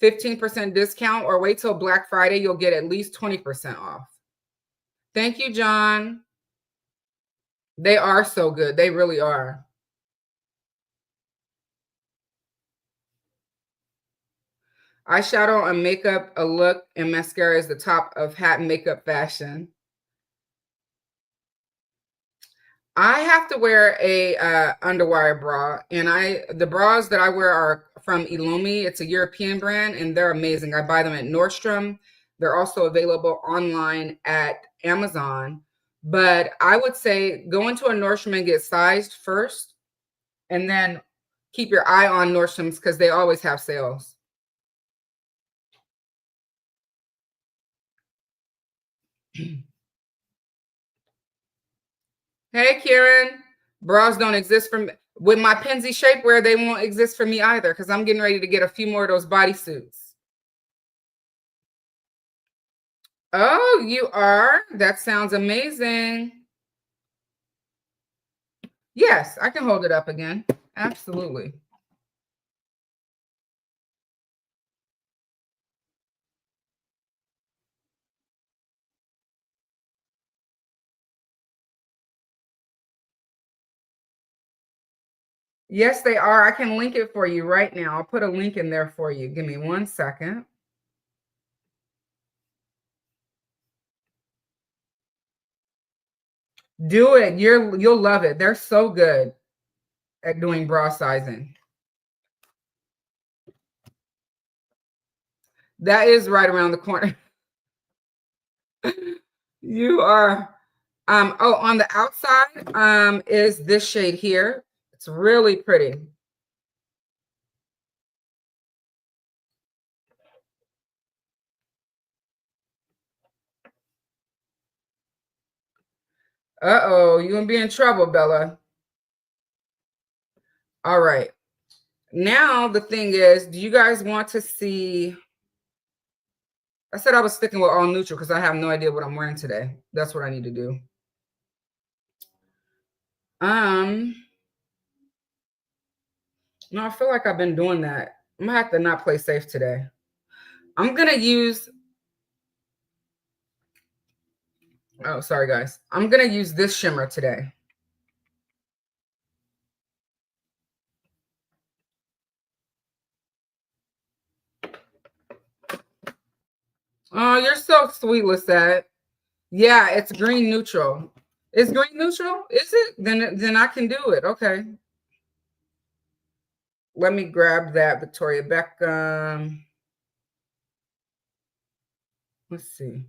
15% discount, or wait till Black Friday. You'll get at least 20% off. Thank you, John. They are so good. They really are. Eyeshadow and makeup, a look, and mascara is the top of hat and makeup fashion. I have to wear a underwire bra, and the bras that I wear are from Illumi. It's a European brand, and they're amazing. I buy them at Nordstrom. They're also available online at Amazon. But I would say go into a Nordstrom and get sized first, and then keep your eye on Nordstrom's because they always have sales. Hey, Kieran. Bras don't exist for me. With my Penzi shapewear, they won't exist for me either because I'm getting ready to get a few more of those bodysuits. Oh, you are? That sounds amazing. Yes, I can hold it up again. Absolutely. Yes, they are. I can link it for you right now. I'll put a link in there for you. Give me 1 second. Do it. You'll love it. They're so good at doing bra sizing. That is right around the corner. You are. Oh, on the outside is this shade here. It's really pretty. Uh-oh, you're gonna be in trouble, Bella. All right. Now the thing is, do you guys want to see? I said I was sticking with all neutral because I have no idea what I'm wearing today. That's what I need to do. No, I feel like I've been doing that. I'm gonna have to not play safe today. I'm gonna use, oh, sorry guys. I'm gonna use this shimmer today. Oh, you're so sweet, Lisette. Yeah, it's green neutral. It's green neutral? Is it? Then I can do it. Okay. Let me grab that Victoria Beckham. Let's see.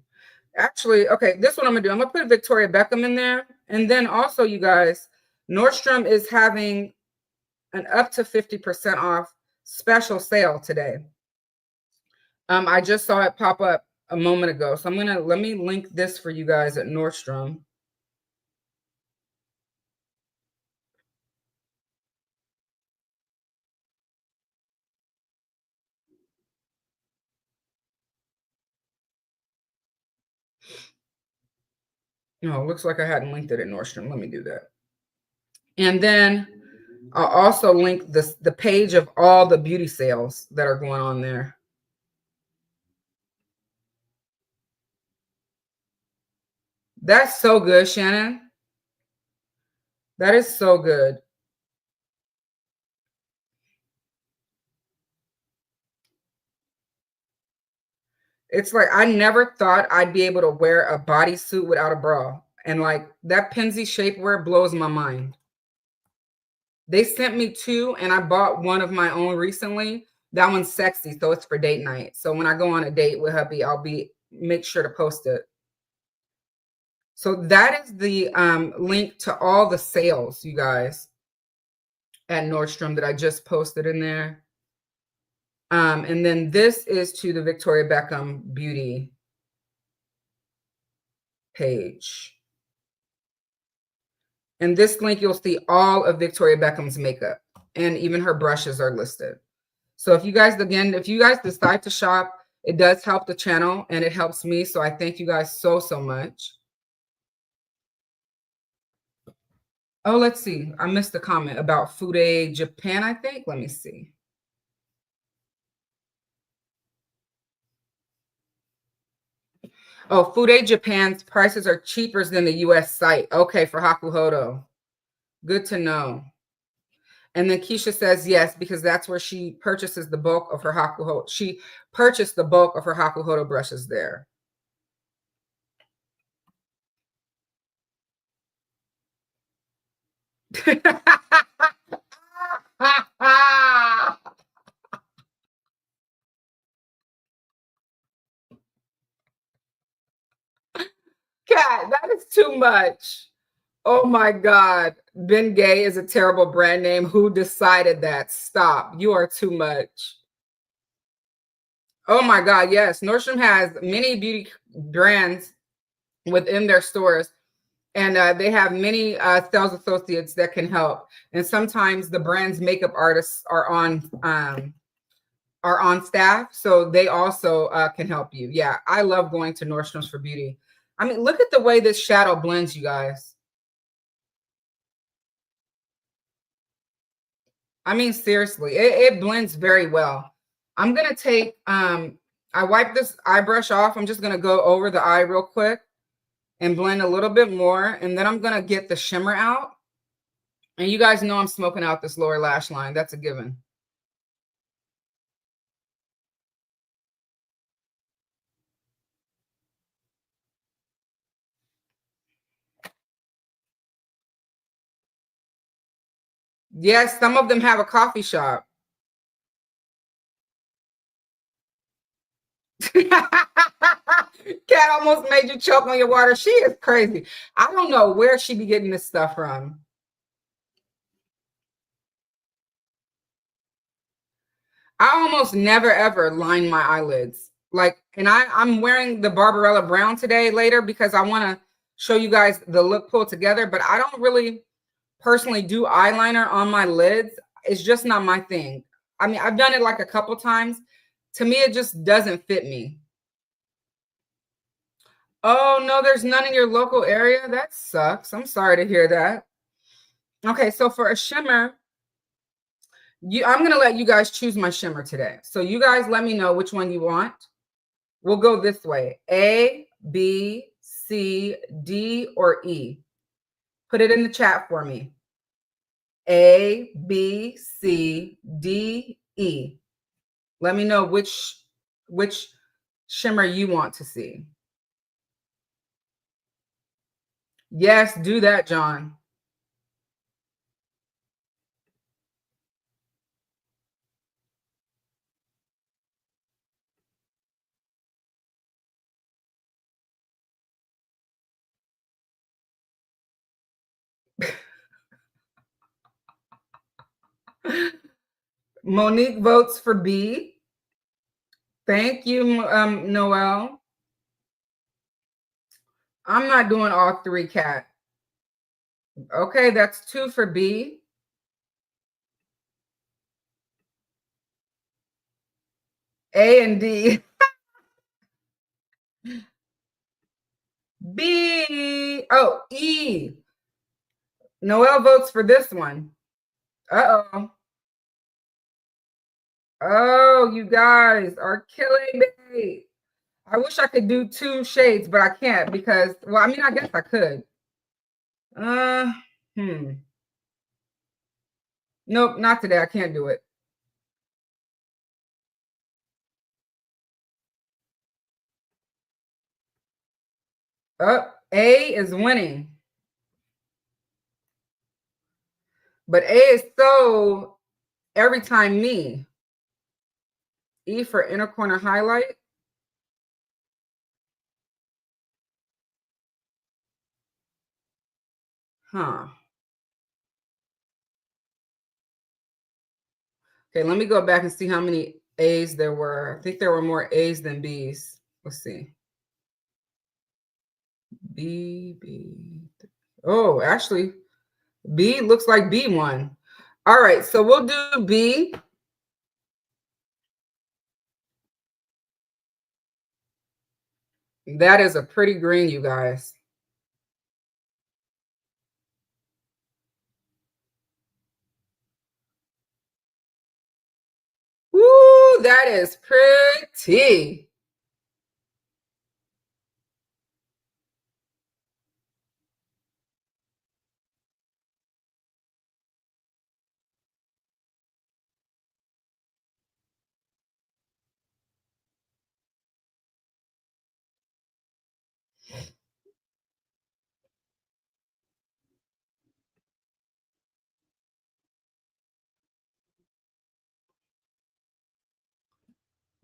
Actually, okay, this is what I'm gonna do. I'm gonna put Victoria Beckham in there. And then also, you guys, Nordstrom is having an up to 50% off special sale today. I just saw it pop up a moment ago. So let me link this for you guys at Nordstrom. No, it looks like I hadn't linked it at Nordstrom. Let me do that. And then I'll also link the page of all the beauty sales that are going on there. That's so good, Shannon. That is so good. It's like I never thought I'd be able to wear a bodysuit without a bra. And like that Penzi shapewear blows my mind. They sent me two, and I bought one of my own recently. That one's sexy, so it's for date night. So when I go on a date with hubby, I'll make sure to post it. So that is the link to all the sales, you guys, at Nordstrom that I just posted in there. And then this is to the Victoria Beckham Beauty page. And this link, you'll see all of Victoria Beckham's makeup, and even her brushes are listed. So if you guys, again, if you guys decide to shop, it does help the channel and it helps me. So I thank you guys so, so much. Oh, let's see. I missed a comment about Fude Japan, I think. Let me see. Oh, Fude Japan's prices are cheaper than the US site. Okay, for Hakuhodo. Good to know. And then Keisha says yes, because that's where she purchases the bulk of her Hakuhodo. She purchased the bulk of her Hakuhodo brushes there. Cat, that is too much. Oh my God. Ben Gay is a terrible brand name. Who decided that? Stop. You are too much. Oh my God. Yes. Nordstrom has many beauty brands within their stores, and they have many sales associates that can help. And sometimes the brand's makeup artists are on staff, so they also can help you. Yeah, I love going to Nordstrom's for beauty. I mean, look at the way this shadow blends, you guys. I mean, seriously, it blends very well. I'm going to take, I wipe this eye brush off. I'm just going to go over the eye real quick and blend a little bit more. And then I'm going to get the shimmer out. And you guys know I'm smoking out this lower lash line. That's a given. Yes, some of them have a coffee shop. Cat almost made you choke on your water. She is crazy. I don't know where she be getting this stuff from. I almost never ever line my eyelids. Like, and I'm wearing the Barbarella Brown today later because I want to show you guys the look pulled together, but I don't really personally do eyeliner on my lids. It's just not my thing. I mean, I've done it like a couple times. To me, it just doesn't fit me. Oh, no, there's none in your local area. That sucks. I'm sorry to hear that. Okay, so for a shimmer, I'm going to let you guys choose my shimmer today. So you guys let me know which one you want. We'll go this way. A, B, C, D, or E. Put it in the chat for me. A, B, C, D, E. Let me know which shimmer you want to see. Yes, do that, John. Monique votes for B. Thank you, Noelle. I'm not doing all three, Cat. Okay, that's 2 for B. A and D. B. Oh, E. Noelle votes for this one. Uh-oh. Oh, you guys are killing me. I wish I could do 2 shades, but I can't because, well, I mean, I guess I could. Uh, hmm. Nope, not today. I can't do it. Oh, A is winning. But A is so every time me. E for inner corner highlight. Huh. Okay, let me go back and see how many A's there were. I think there were more A's than B's. Let's see. B, B. Oh, actually, B looks like B won. All right, so we'll do B. That is a pretty green, you guys. Woo, that is pretty.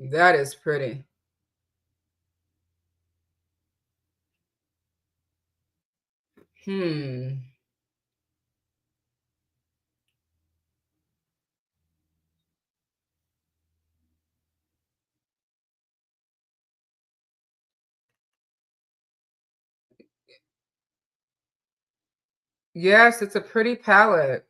That is pretty. Hmm. Yes, it's a pretty palette.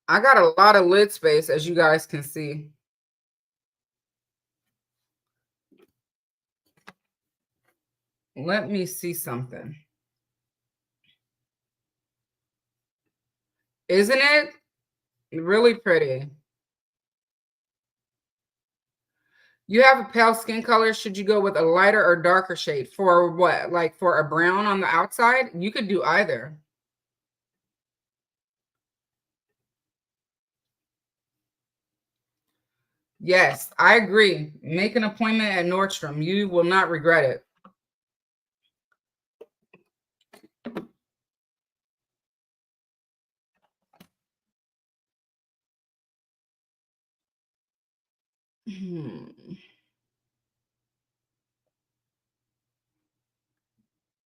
I got a lot of lid space, as you guys can see. Let me see something. Isn't it really pretty? You have a pale skin color. Should you go with a lighter or darker shade? For what? Like for a brown on the outside? You could do either. Yes, I agree. Make an appointment at Nordstrom. You will not regret it.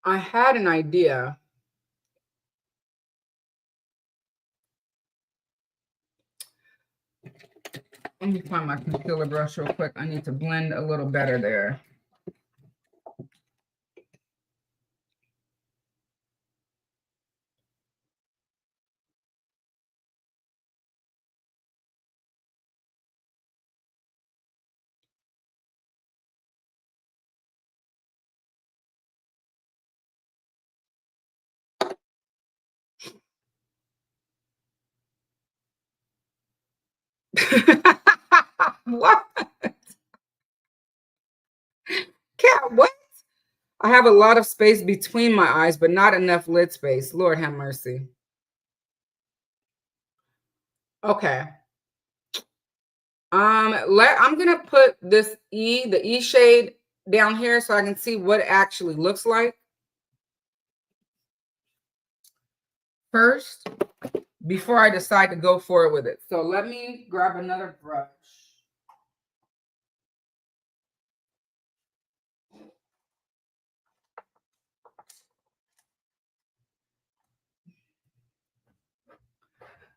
I had an idea. Let me find my concealer brush real quick. I need to blend a little better there. What? Cat, what? I have a lot of space between my eyes, but not enough lid space. Lord have mercy. Okay. I'm gonna put this the E shade down here so I can see what it actually looks like first before I decide to go for it with it. So let me grab another brush.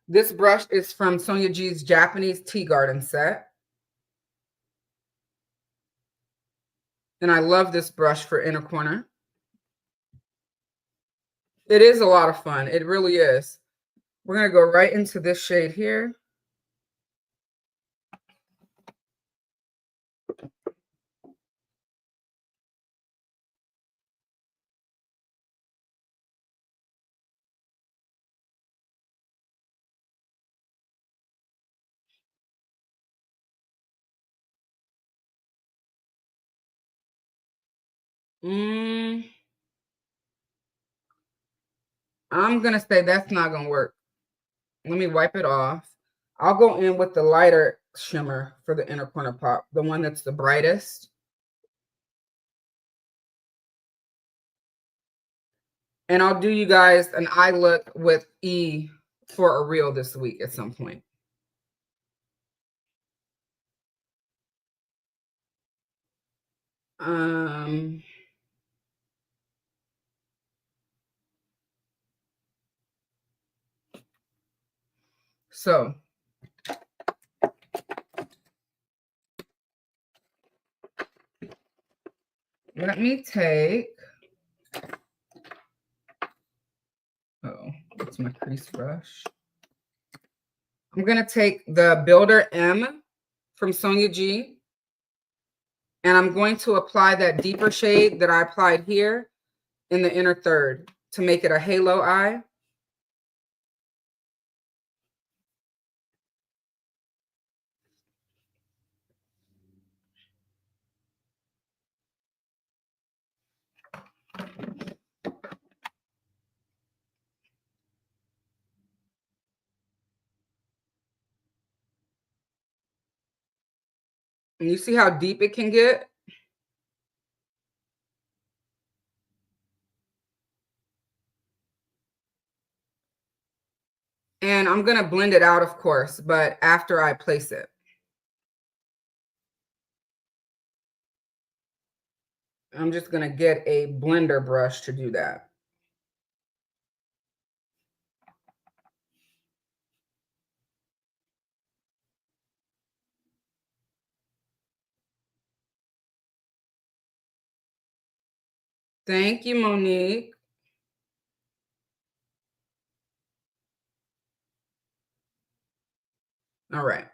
This brush is from Sonia G's Japanese Tea Garden set. And I love this brush for inner corner. It is a lot of fun. It really is. We're going to go right into this shade here. I'm going to say that's not going to work. Let me wipe it off. I'll go in with the lighter shimmer for the inner corner pop, the one that's the brightest. And I'll do you guys an eye look with E for a reel this week at some point. So let me take, oh, that's my crease brush. I'm going to take the Builder M from Sonia G, and I'm going to apply that deeper shade that I applied here in the inner third to make it a halo eye. And you see how deep it can get? And I'm going to blend it out, of course, but after I place it. I'm just going to get a blender brush to do that. Thank you, Monique. All right.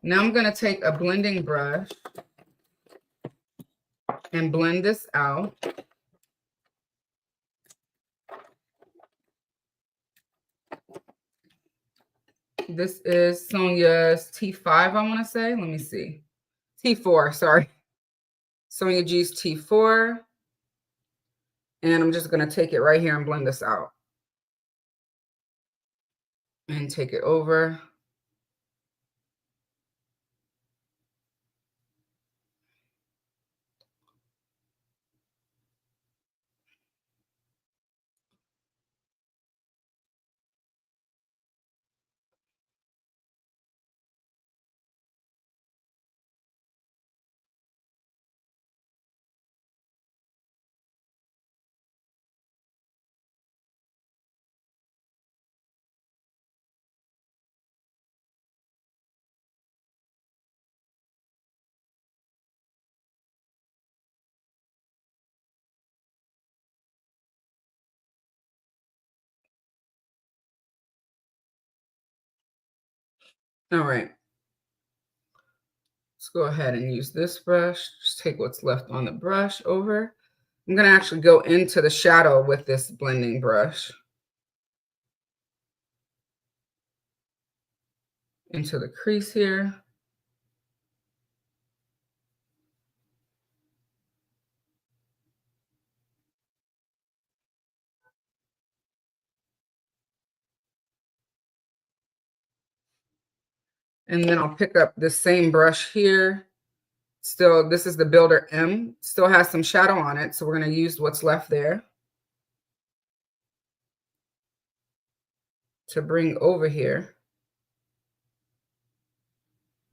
Now I'm going to take a blending brush and blend this out. This is Sonia's T5, I want to say. Let me see. T4, sorry. Sonia G's T4. And I'm just going to take it right here and blend this out. And take it over. All right. Let's go ahead and use this brush. Just take what's left on the brush over. I'm going to actually go into the shadow with this blending brush. Into the crease here. And then I'll pick up this same brush here. Still, this is the Builder M. Still has some shadow on it, so we're going to use what's left there to bring over here.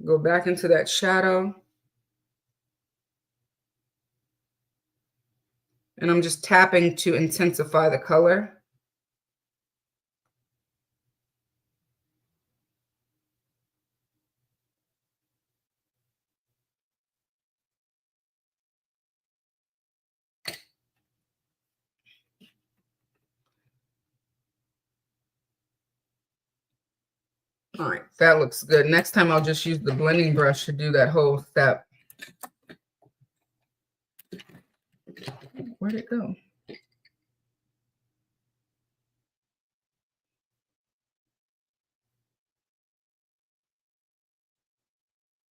Go back into that shadow. And I'm just tapping to intensify the color. All right, that looks good. Next time I'll just use the blending brush to do that whole step. Where'd it go?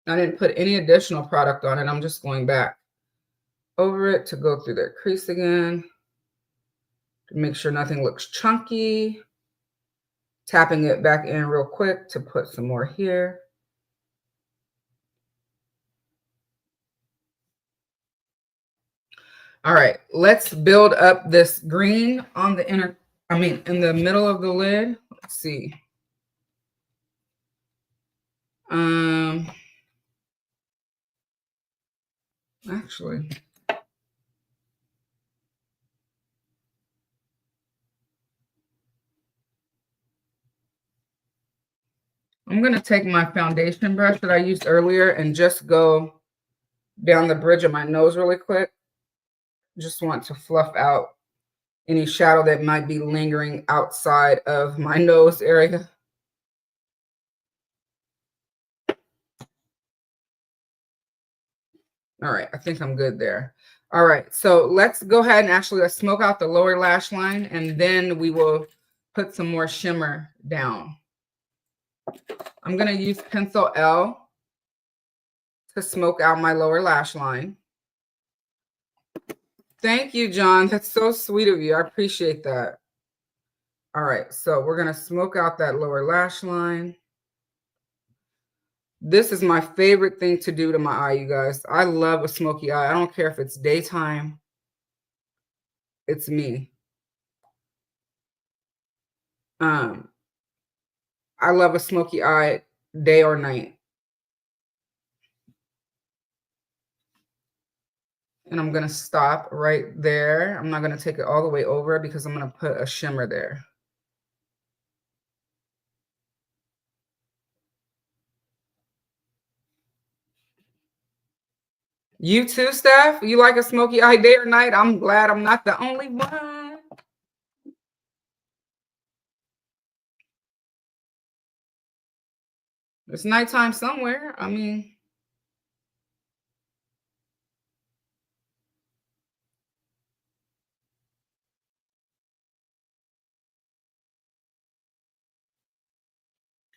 I didn't put any additional product on it. I'm just going back over it to go through that crease again. To make sure nothing looks chunky. Tapping it back in real quick to put some more here. All right, let's build up this green on the in the middle of the lid. Let's see. Actually, I'm gonna take my foundation brush that I used earlier and just go down the bridge of my nose really quick. Just want to fluff out any shadow that might be lingering outside of my nose area. All right, I think I'm good there. All right, so let's go ahead and actually let's smoke out the lower lash line, and then we will put some more shimmer down. I'm gonna use pencil L to smoke out my lower lash line. Thank you, John. That's so sweet of you. I appreciate that. All right, so we're gonna smoke out that lower lash line. This is my favorite thing to do to my eye, you guys. I love a smoky eye. I don't care if it's daytime. It's me. I love a smoky eye day or night. And I'm going to stop right there. I'm not going to take it all the way over because I'm going to put a shimmer there. You too, Steph? You like a smoky eye day or night? I'm glad I'm not the only one. It's nighttime somewhere. I mean,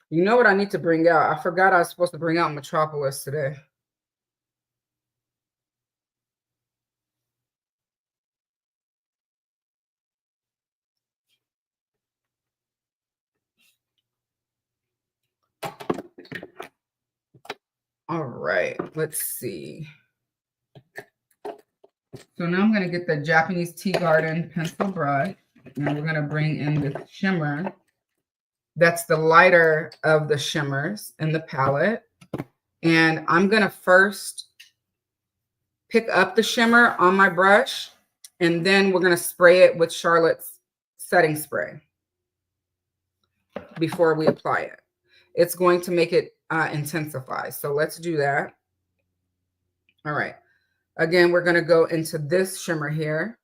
you know what I need to bring out? I forgot I was supposed to bring out Metropolis today. All right, let's see. So now I'm going to get the Japanese Tea Garden pencil brush, and we're going to bring in the shimmer. That's the lighter of the shimmers in the palette. And I'm going to first pick up the shimmer on my brush, and then we're going to spray it with Charlotte's setting spray before we apply it. It's going to make it intensify. So let's do that. All right. Again, we're going to go into this shimmer here.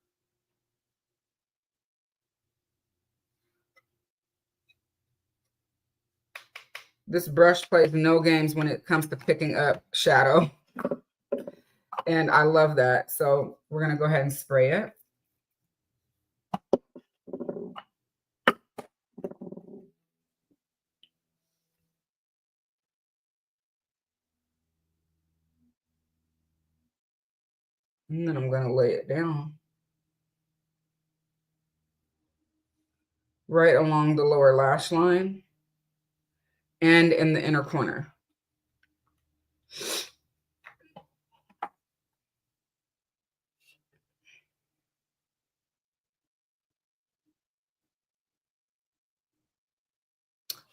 This brush plays no games when it comes to picking up shadow. And I love that. So we're going to go ahead and spray it. And then I'm going to lay it down right along the lower lash line and in the inner corner.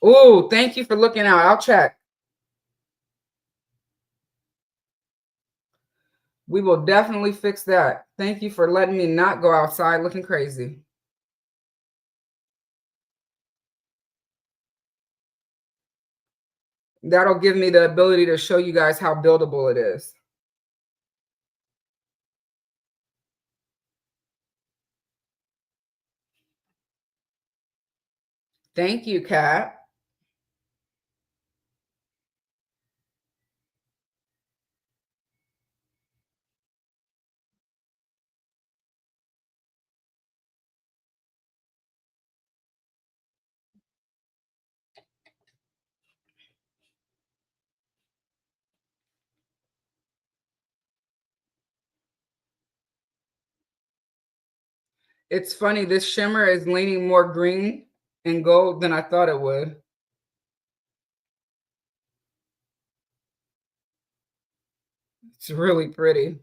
Oh, thank you for looking out. I'll check. We will definitely fix that. Thank you for letting me not go outside looking crazy. That'll give me the ability to show you guys how buildable it is. Thank you, Kat. It's funny, this shimmer is leaning more green and gold than I thought it would. It's really pretty.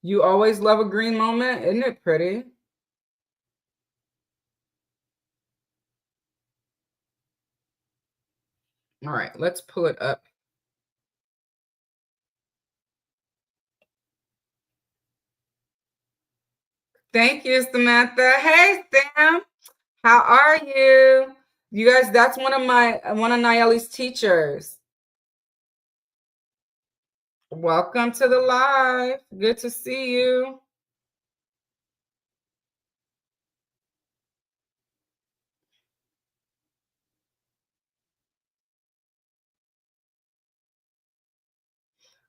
You always love a green moment, isn't it pretty? All right, let's pull it up. Thank you, Samantha. Hey, Sam. How are you? You guys, that's one of Nayeli's teachers. Welcome to the live. Good to see you.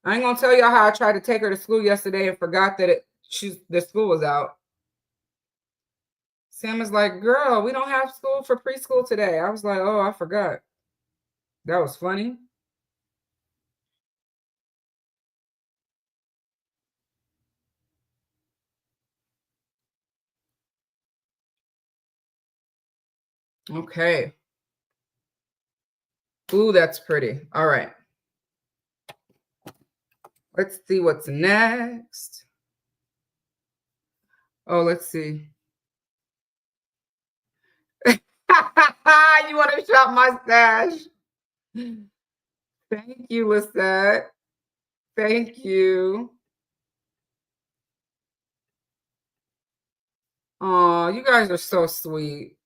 I ain't gonna tell y'all how I tried to take her to school yesterday and forgot that the school was out. Sam is like, girl, we don't have school for preschool today. I was like, oh, I forgot. That was funny. Okay. Ooh, that's pretty. All right. Let's see what's next. Oh, let's see. You want to shop my stash? Thank you, Lisette. Thank you. Oh, you guys are so sweet.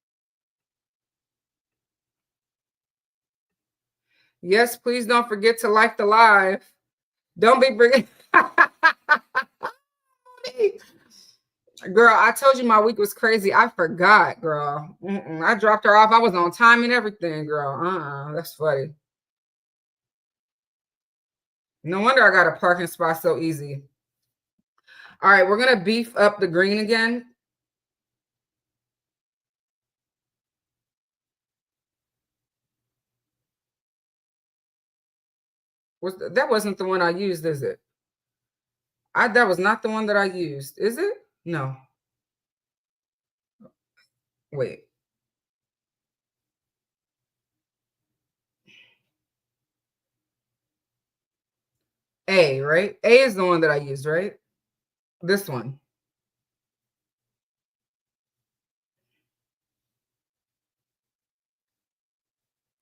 Yes, please don't forget to like the live. Don't be bringing. Girl, I told you my week was crazy. I forgot, girl. I dropped her off. I was on time and everything, girl. That's funny. No wonder I got a parking spot so easy. All right, we're going to beef up the green again. That wasn't the one I used, is it? That was not the one that I used, is it? No. Wait. A, right? A is the one that I used, right? This one.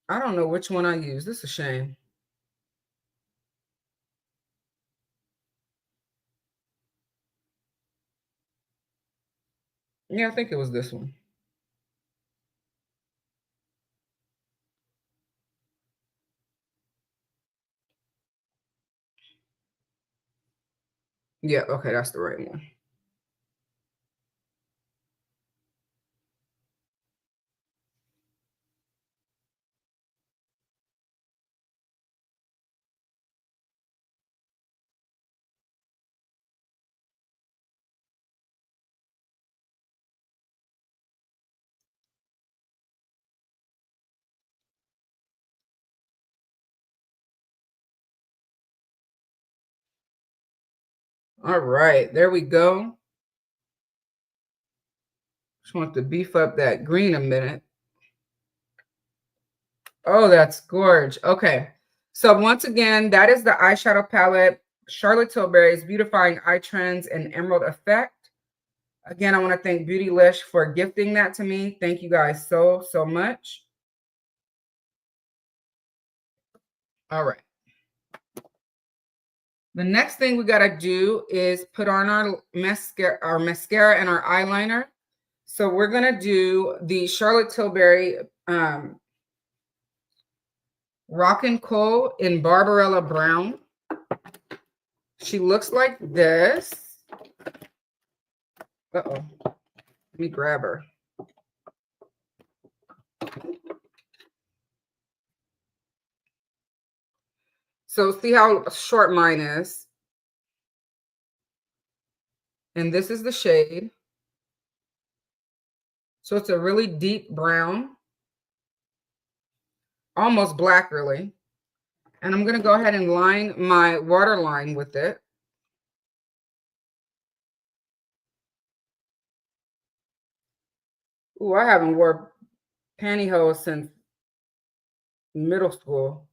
I don't know which one I used. This is a shame. Yeah, I think it was this one. Yeah, okay, that's the right one. All right, there we go. Just want to beef up that green a minute. Oh, that's gorgeous. Okay. So once again, that is the eyeshadow palette, Charlotte Tilbury's Beautifying Eye Trends and Emerald Effect. Again, I want to thank Beautylish for gifting that to me. Thank you guys so, so much. All right. The next thing we got to do is put on our mascara and our eyeliner. So we're going to do the Charlotte Tilbury Rockin' Kohl in Barbarella Brown. She looks like this. Uh-oh. Let me grab her. So see how short mine is. And this is the shade. So it's a really deep brown, almost black really. And I'm going to go ahead and line my waterline with it. Ooh, I haven't worn pantyhose since middle school.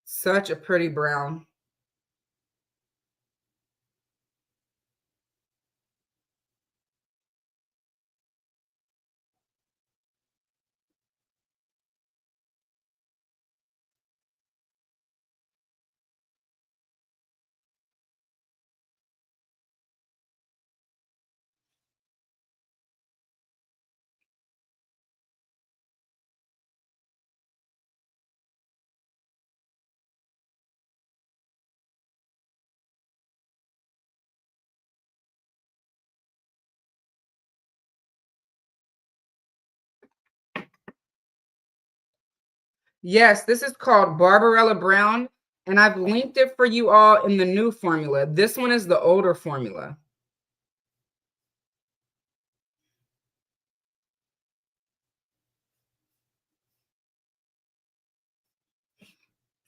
Such a pretty brown. Yes, this is called Barbarella Brown, and I've linked it for you all in the new formula. This one is the older formula.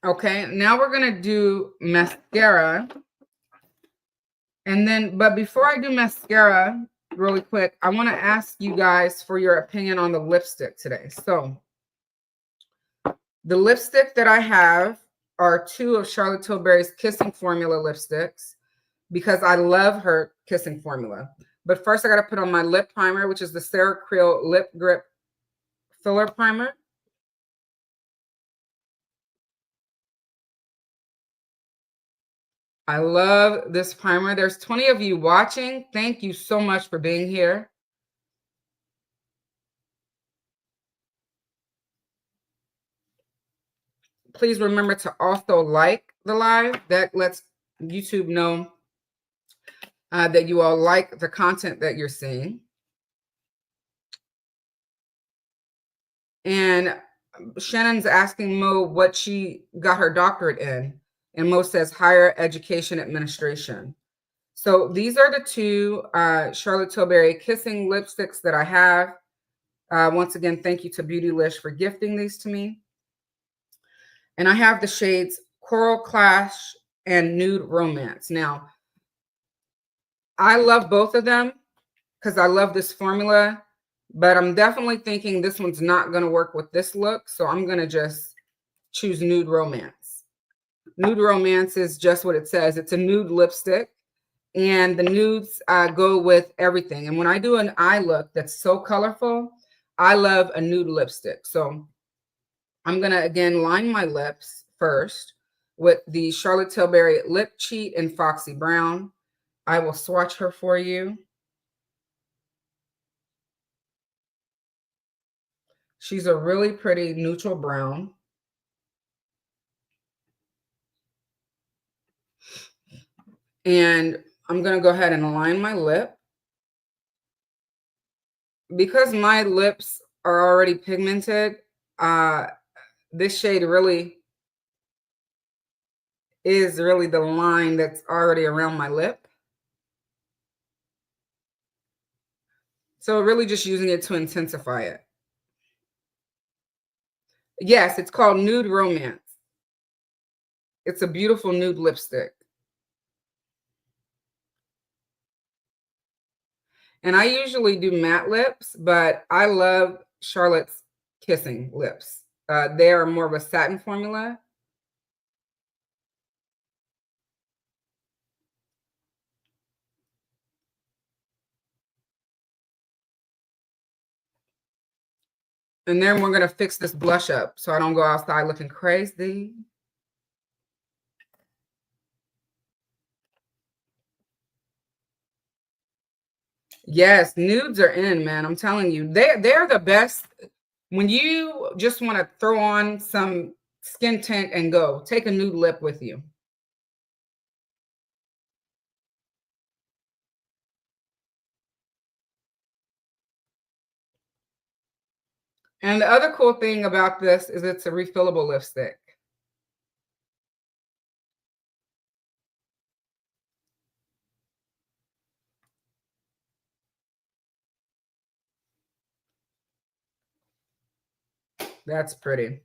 Okay, now we're going to do mascara. And then, but before I do mascara, really quick, I want to ask you guys for your opinion on the lipstick today. So the lipstick that I have are two of Charlotte Tilbury's Kissing Formula lipsticks because I love her Kissing Formula. But first I got to put on my lip primer, which is the Sarah Creel Lip Grip Filler Primer. I love this primer. There's 20 of you watching. Thank you so much for being here. Please remember to also like the live. That lets YouTube know that you all like the content that you're seeing. And Shannon's asking Mo what she got her doctorate in. And Mo says higher education administration. So these are the two Charlotte Tilbury Kissing lipsticks that I have. Once again, thank you to Beautylish for gifting these to me. And I have the shades Coral Clash and Nude Romance. Now, I love both of them because I love this formula, but I'm definitely thinking this one's not going to work with this look. So I'm going to just choose Nude Romance. Nude Romance is just what it says. It's a nude lipstick. And the nudes go with everything. And when I do an eye look that's so colorful, I love a nude lipstick. So I'm going to, again, line my lips first with the Charlotte Tilbury Lip Cheat in Foxy Brown. I will swatch her for you. She's a really pretty neutral brown. And I'm going to go ahead and line my lip. Because my lips are already pigmented, this shade really is really the line that's already around my lip. So really just using it to intensify it. Yes, it's called Nude Romance. It's a beautiful nude lipstick. And I usually do matte lips, but I love Charlotte's Kissing lips. They are more of a satin formula. And then we're going to fix this blush up so I don't go outside looking crazy. Yes, nudes are in, man. I'm telling you, they're the best. When you just want to throw on some skin tint and go, take a nude lip with you. And the other cool thing about this is it's a refillable lipstick. That's pretty.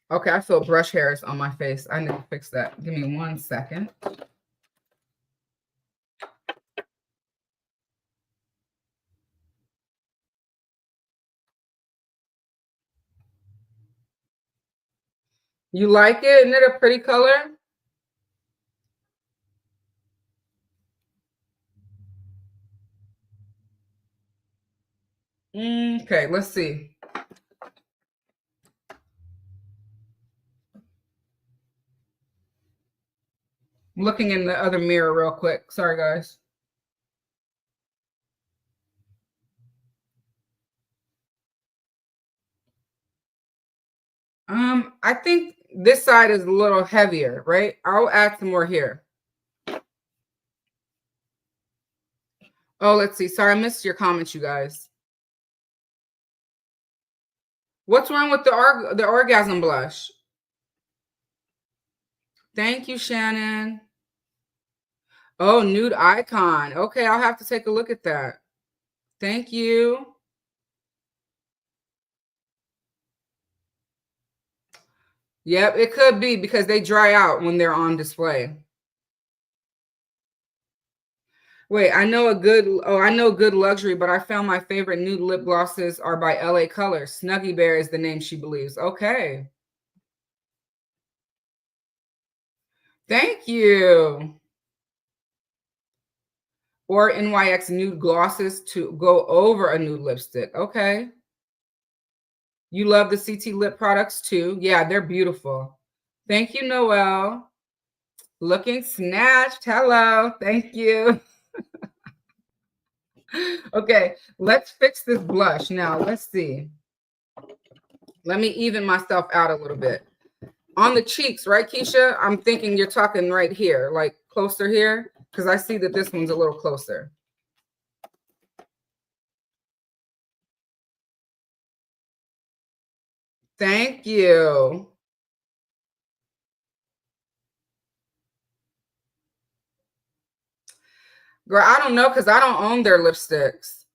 Okay, I feel brush hairs on my face. I need to fix that. Give me 1 second. You like it? Isn't it a pretty color? Okay, let's see. I'm looking in the other mirror real quick. Sorry, guys. I think this side is a little heavier, right? I'll add some more here. Oh, let's see. Sorry, I missed your comments, you guys. What's wrong with the orgasm blush? Thank you, Shannon. Oh, nude icon. Okay, I'll have to take a look at that. Thank you. Yep, it could be because they dry out when they're on display. Wait, I know good luxury, but I found my favorite nude lip glosses are by LA Color. Snuggy Bear is the name she believes. Okay. Thank you. Or NYX nude glosses to go over a nude lipstick. Okay. You love the CT lip products too. Yeah, they're beautiful. Thank you, Noelle. Looking snatched. Hello. Thank you. Okay, let's fix this blush. Now, let's see. Let me even myself out a little bit. On the cheeks, right, Keisha? I'm thinking you're talking right here, like closer here, because I see that this one's a little closer. Thank you. Girl, I don't know because I don't own their lipsticks.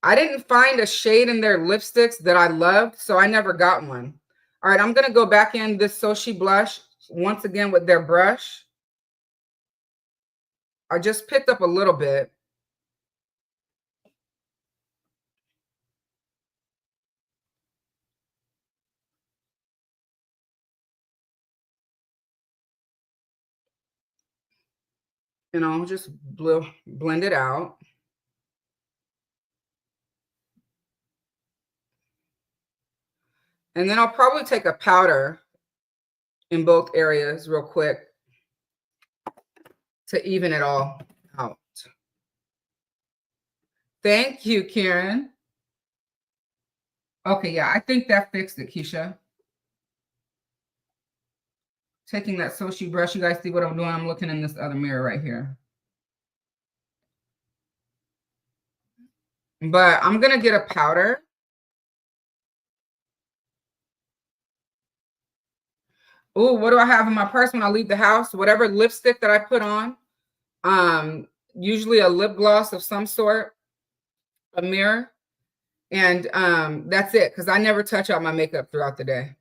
I didn't find a shade in their lipsticks that I loved, so I never got one. All right, I'm going to go back in this Sochi blush once again with their brush. I just picked up a little bit. You know, just blend it out. And then I'll probably take a powder in both areas real quick to even it all out. Thank you, Karen. Okay, yeah, I think that fixed it, Keisha. Taking that Sochi brush, you guys see what I'm doing? I'm looking in this other mirror right here. But I'm going to get a powder. Oh, what do I have in my purse when I leave the house? Whatever lipstick that I put on. Usually a lip gloss of some sort, a mirror. And that's it, because I never touch out my makeup throughout the day.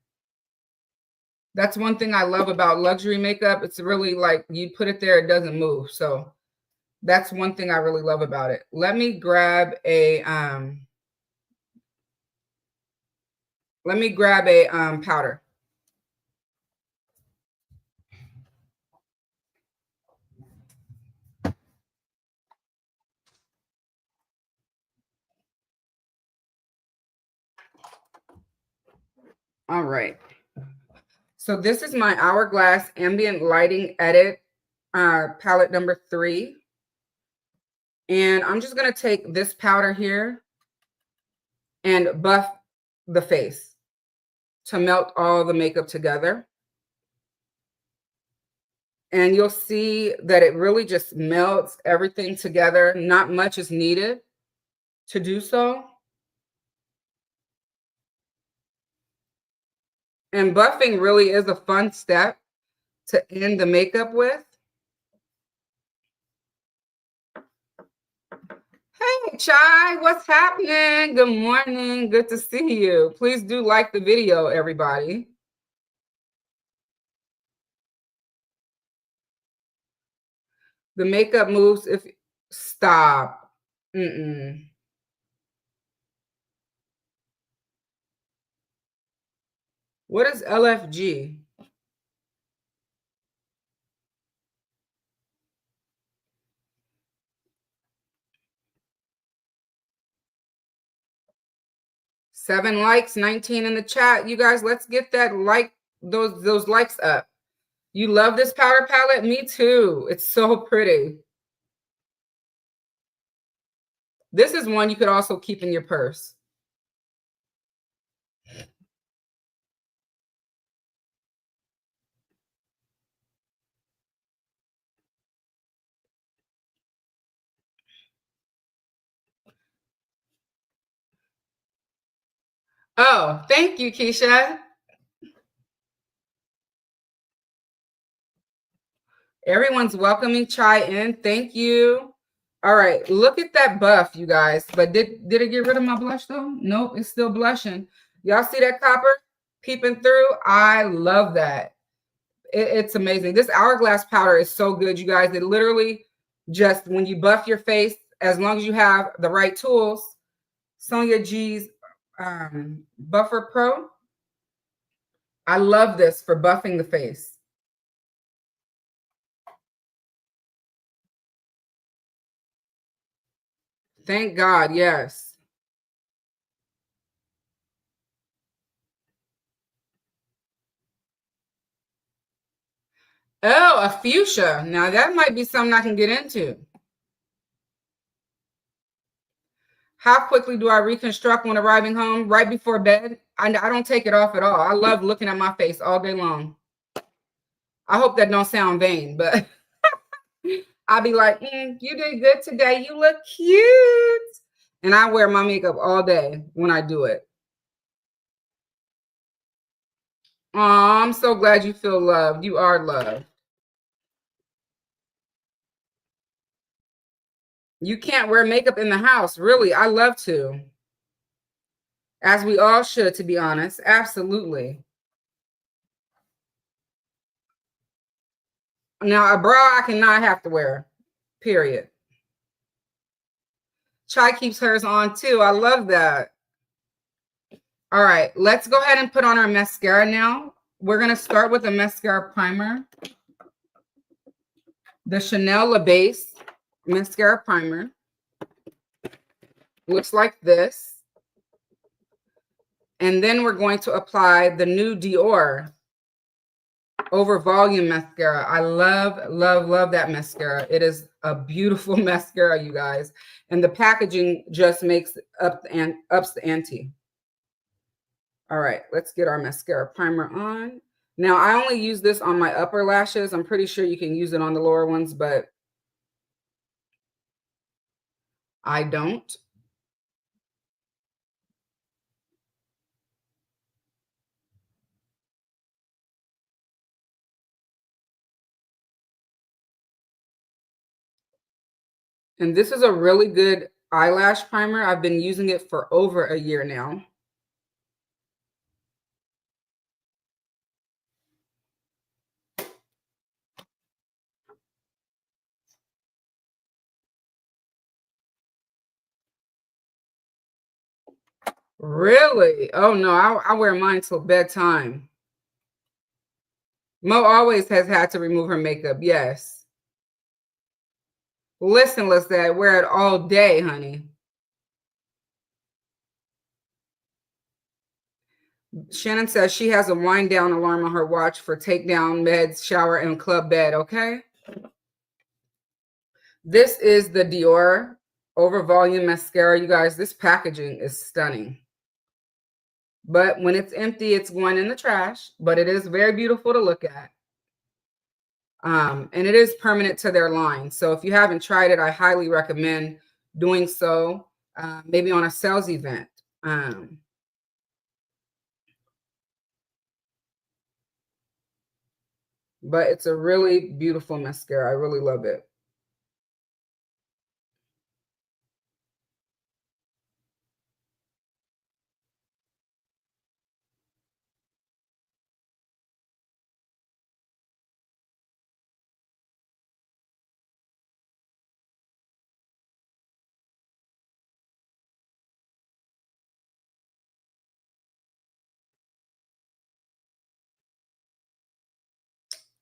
That's one thing I love about luxury makeup. It's really like you put it there, it doesn't move. So that's one thing I really love about it. Let me grab a powder. All right. So this is my Hourglass Ambient Lighting Edit palette number 3. And I'm just going to take this powder here and buff the face to melt all the makeup together. And you'll see that it really just melts everything together. Not much is needed to do so. And buffing really is a fun step to end the makeup with. Hey, Chai, what's happening? Good morning. Good to see you. Please do like the video, everybody. The makeup moves if... Stop. What is LFG? Seven likes, 19 in the chat. You guys, let's get that those likes up. You love this powder palette? Me too. It's so pretty. This is one you could also keep in your purse. Oh, thank you, Keisha. Everyone's welcoming Chai in. Thank you. All right, look at that buff, you guys. But did it get rid of my blush though? Nope, it's still blushing. Y'all see that copper peeping through? I love that. It's amazing. This hourglass powder is so good, you guys. It literally just, when you buff your face, as long as you have the right tools, Sonia G's Buffer Pro. I love this for buffing the face. Thank God, yes. Oh, a fuchsia. Now that might be something I can get into. How quickly do I reconstruct when arriving home? Right before bed. I don't take it off at all. I love looking at my face all day long. I hope that don't sound vain, but I'll be like, you did good today. You look cute. And I wear my makeup all day when I do it. Oh, I'm so glad you feel loved. You are loved. You can't wear makeup in the house. Really, I love to. As we all should, to be honest. Absolutely. Now, a bra I cannot have to wear, period. Chai keeps hers on too. I love that. All right, let's go ahead and put on our mascara now. We're going to start with a mascara primer. The Chanel La Base mascara primer. Looks like this. And then we're going to apply the new Dior Overvolume mascara. I love, love, love that mascara. It is a beautiful mascara, you guys. And the packaging just makes ups the ante. All right, let's get our mascara primer on. Now, I only use this on my upper lashes. I'm pretty sure you can use it on the lower ones, but I don't. And this is a really good eyelash primer. I've been using it for over a year now. Really? Oh no, I wear mine till bedtime. Mo always has had to remove her makeup. Yes. Listen, Lisette, wear it all day, honey. Shannon says she has a wind down alarm on her watch for takedown, meds, shower, and club bed. Okay. This is the Dior Overvolume mascara. You guys, this packaging is stunning. But when it's empty, it's going in the trash. But it is very beautiful to look at. And it is permanent to their line. So if you haven't tried it, I highly recommend doing so, maybe on a sales event. But it's a really beautiful mascara. I really love it.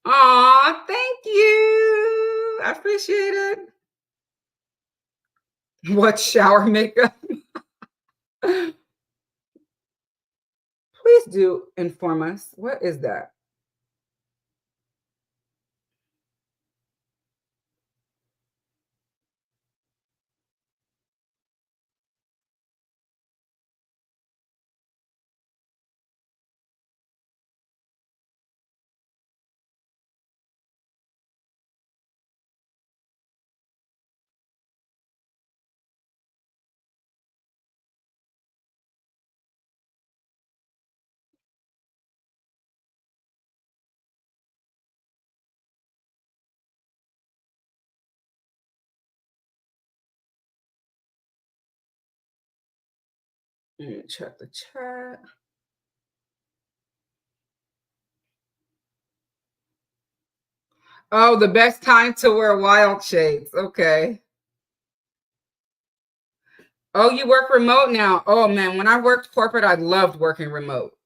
Aw, thank you. I appreciate it. What shower makeup? Please do inform us. What is that? Let me check the chat. Oh, the best time to wear wild shades. Okay. Oh, you work remote now. Oh man, when I worked corporate, I loved working remote.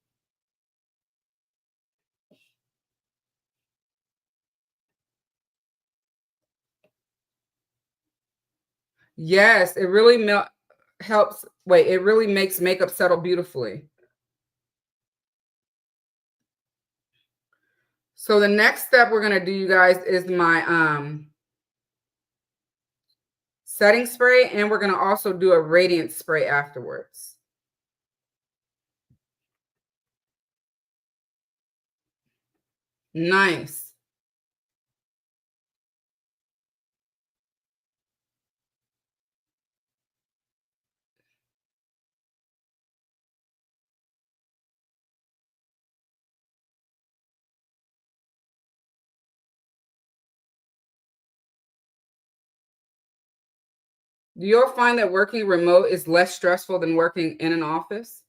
Yes, it really helps. Wait, it really makes makeup settle beautifully. So the next step we're gonna do, you guys, is my setting spray, and we're gonna also do a radiant spray afterwards. Nice. Do you all find that working remote is less stressful than working in an office?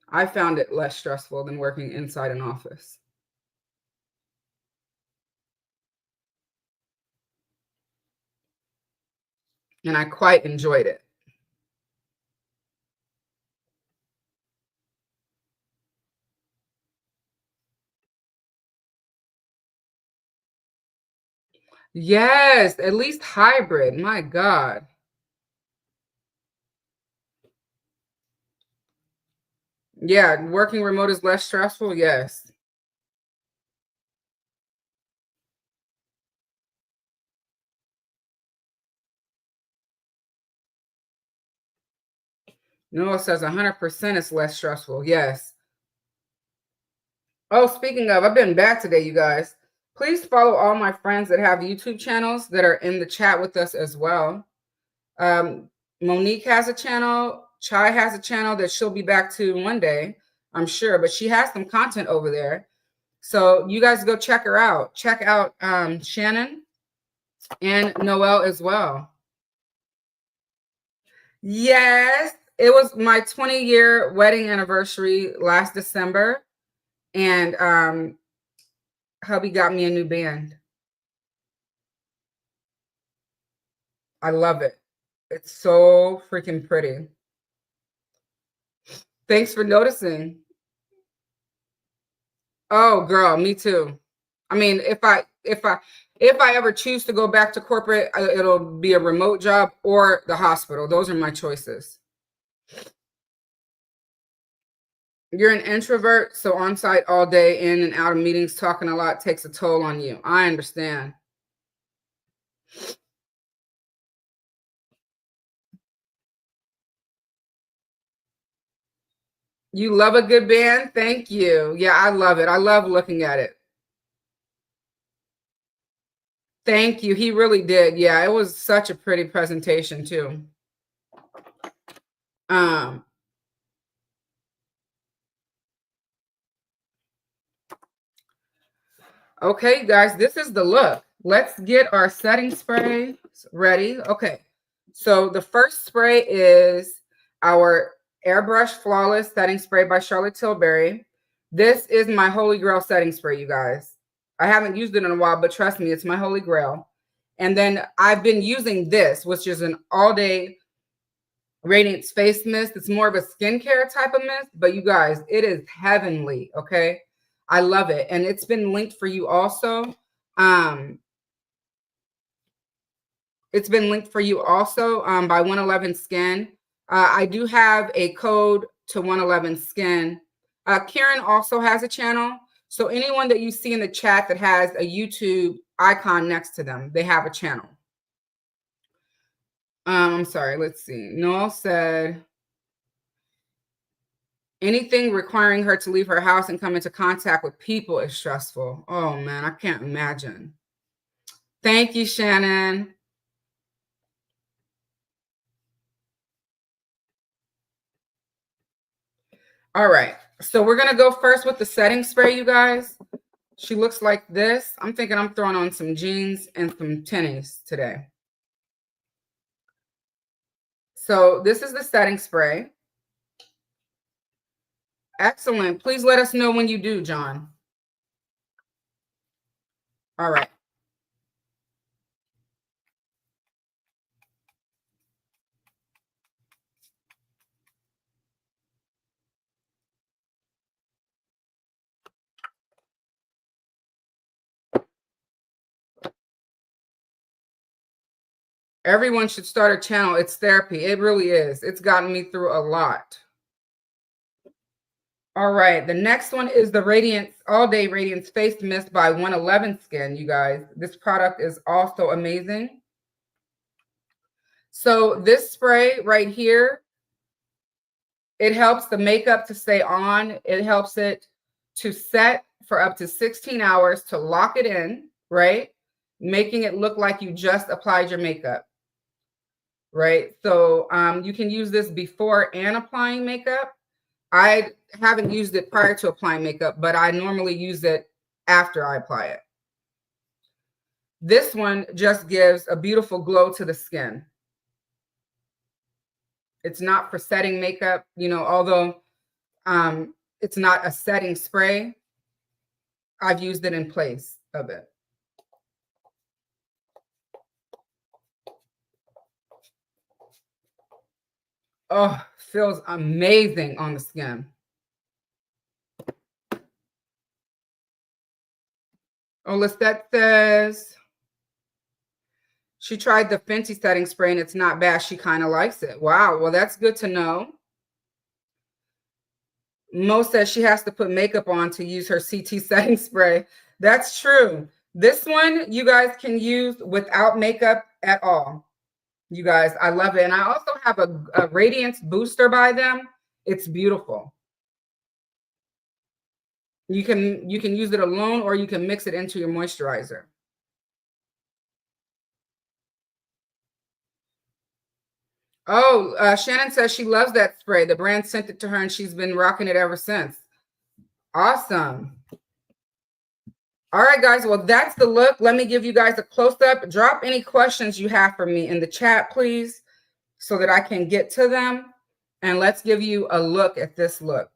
I found it less stressful than working inside an office. And I quite enjoyed it. Yes, at least hybrid. My God. Yeah, working remote is less stressful. Yes. Noah says 100% is less stressful. Yes. Oh, speaking of, I've been back today, you guys. Please follow all my friends that have YouTube channels that are in the chat with us as well. Monique has a channel. Chai has a channel that she'll be back to one day, I'm sure, but she has some content over there. So you guys go check her out. Check out Shannon and Noelle as well. Yes, it was my 20-year wedding anniversary last December, and hubby got me a new band. I love it. It's so freaking pretty. Thanks for noticing. Oh, girl, me too. I mean, if I ever choose to go back to corporate, it'll be a remote job or the hospital. Those are my choices. You're an introvert, so on site all day, in and out of meetings, talking a lot takes a toll on you. I understand. You love a good band? Thank you. Yeah, I love it. I love looking at it. Thank you. He really did. Yeah, it was such a pretty presentation too. Okay, guys, this is the look. Let's get our setting spray ready. Okay, so the first spray is our Airbrush Flawless Setting Spray by Charlotte Tilbury. This is my holy grail setting spray, you guys. I haven't used it in a while, but trust me, it's my holy grail. And then I've been using this, which is an all-day Radiance Face Mist. It's more of a skincare type of mist, but you guys, it is heavenly, okay? I love it. And it's been linked for you also. It's been linked for you also by 111 Skin. I do have a code to 111 Skin. Karen also has a channel. So anyone that you see in the chat that has a YouTube icon next to them, they have a channel. I'm sorry, let's see. Noel said, anything requiring her to leave her house and come into contact with people is stressful. Oh man, I can't imagine. Thank you, Shannon. All right, so we're gonna go first with the setting spray, you guys. She looks like this. I'm thinking I'm throwing on some jeans and some tennies today. So this is the setting spray. Excellent. Please let us know when you do, John. All right. Everyone should start a channel. It's therapy. It really is. It's gotten me through a lot. All right. The next one is the Radiance All Day Radiance Face Mist by 111 Skin, you guys. This product is also amazing. So this spray right here, it helps the makeup to stay on. It helps it to set for up to 16 hours to lock it in, right? Making it look like you just applied your makeup, right? So you can use this before and applying makeup. I haven't used it prior to applying makeup, but I normally use it after I apply it. This one just gives a beautiful glow to the skin. It's not for setting makeup, you know, although it's not a setting spray. I've used it in place of it. Oh, feels amazing on the skin. Oh, Lisette says she tried the Fenty setting spray and it's not bad. She kind of likes it. Wow. Well, that's good to know. Mo says she has to put makeup on to use her CT setting spray. That's true. This one you guys can use without makeup at all. You guys, I love it. And I also have a radiance booster by them. It's beautiful. You can use it alone or you can mix it into your moisturizer. Oh, Shannon says she loves that spray. The brand sent it to her and she's been rocking it ever since. Awesome. All right, guys. Well, that's the look. Let me give you guys a close-up. Drop any questions you have for me in the chat, please, so that I can get to them. And let's give you a look at this look.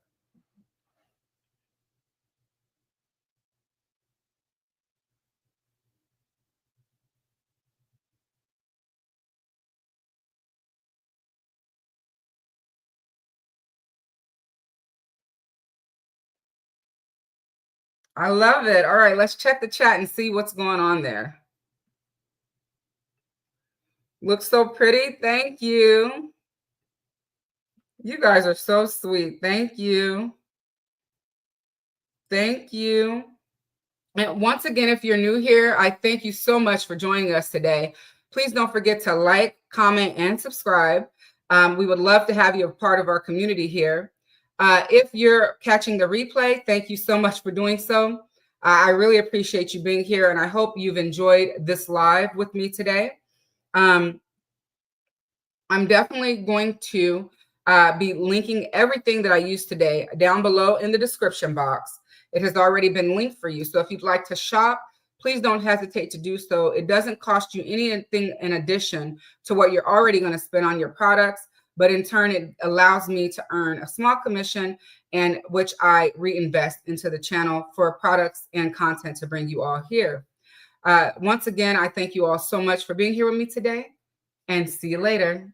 I love it. All right, let's check the chat and see what's going on there. Looks so pretty. Thank you. You guys are so sweet. Thank you. Thank you. And once again, if you're new here, I thank you so much for joining us today. Please don't forget to like, comment, and subscribe. We would love to have you a part of our community here. If you're catching the replay, thank you so much for doing so. I really appreciate you being here, and I hope you've enjoyed this live with me today. I'm definitely going to be linking everything that I used today down below in the description box. It has already been linked for you. So if you'd like to shop, please don't hesitate to do so. It doesn't cost you anything in addition to what you're already going to spend on your products, but in turn, it allows me to earn a small commission, and which I reinvest into the channel for products and content to bring you all here. Once again, I thank you all so much for being here with me today, and see you later.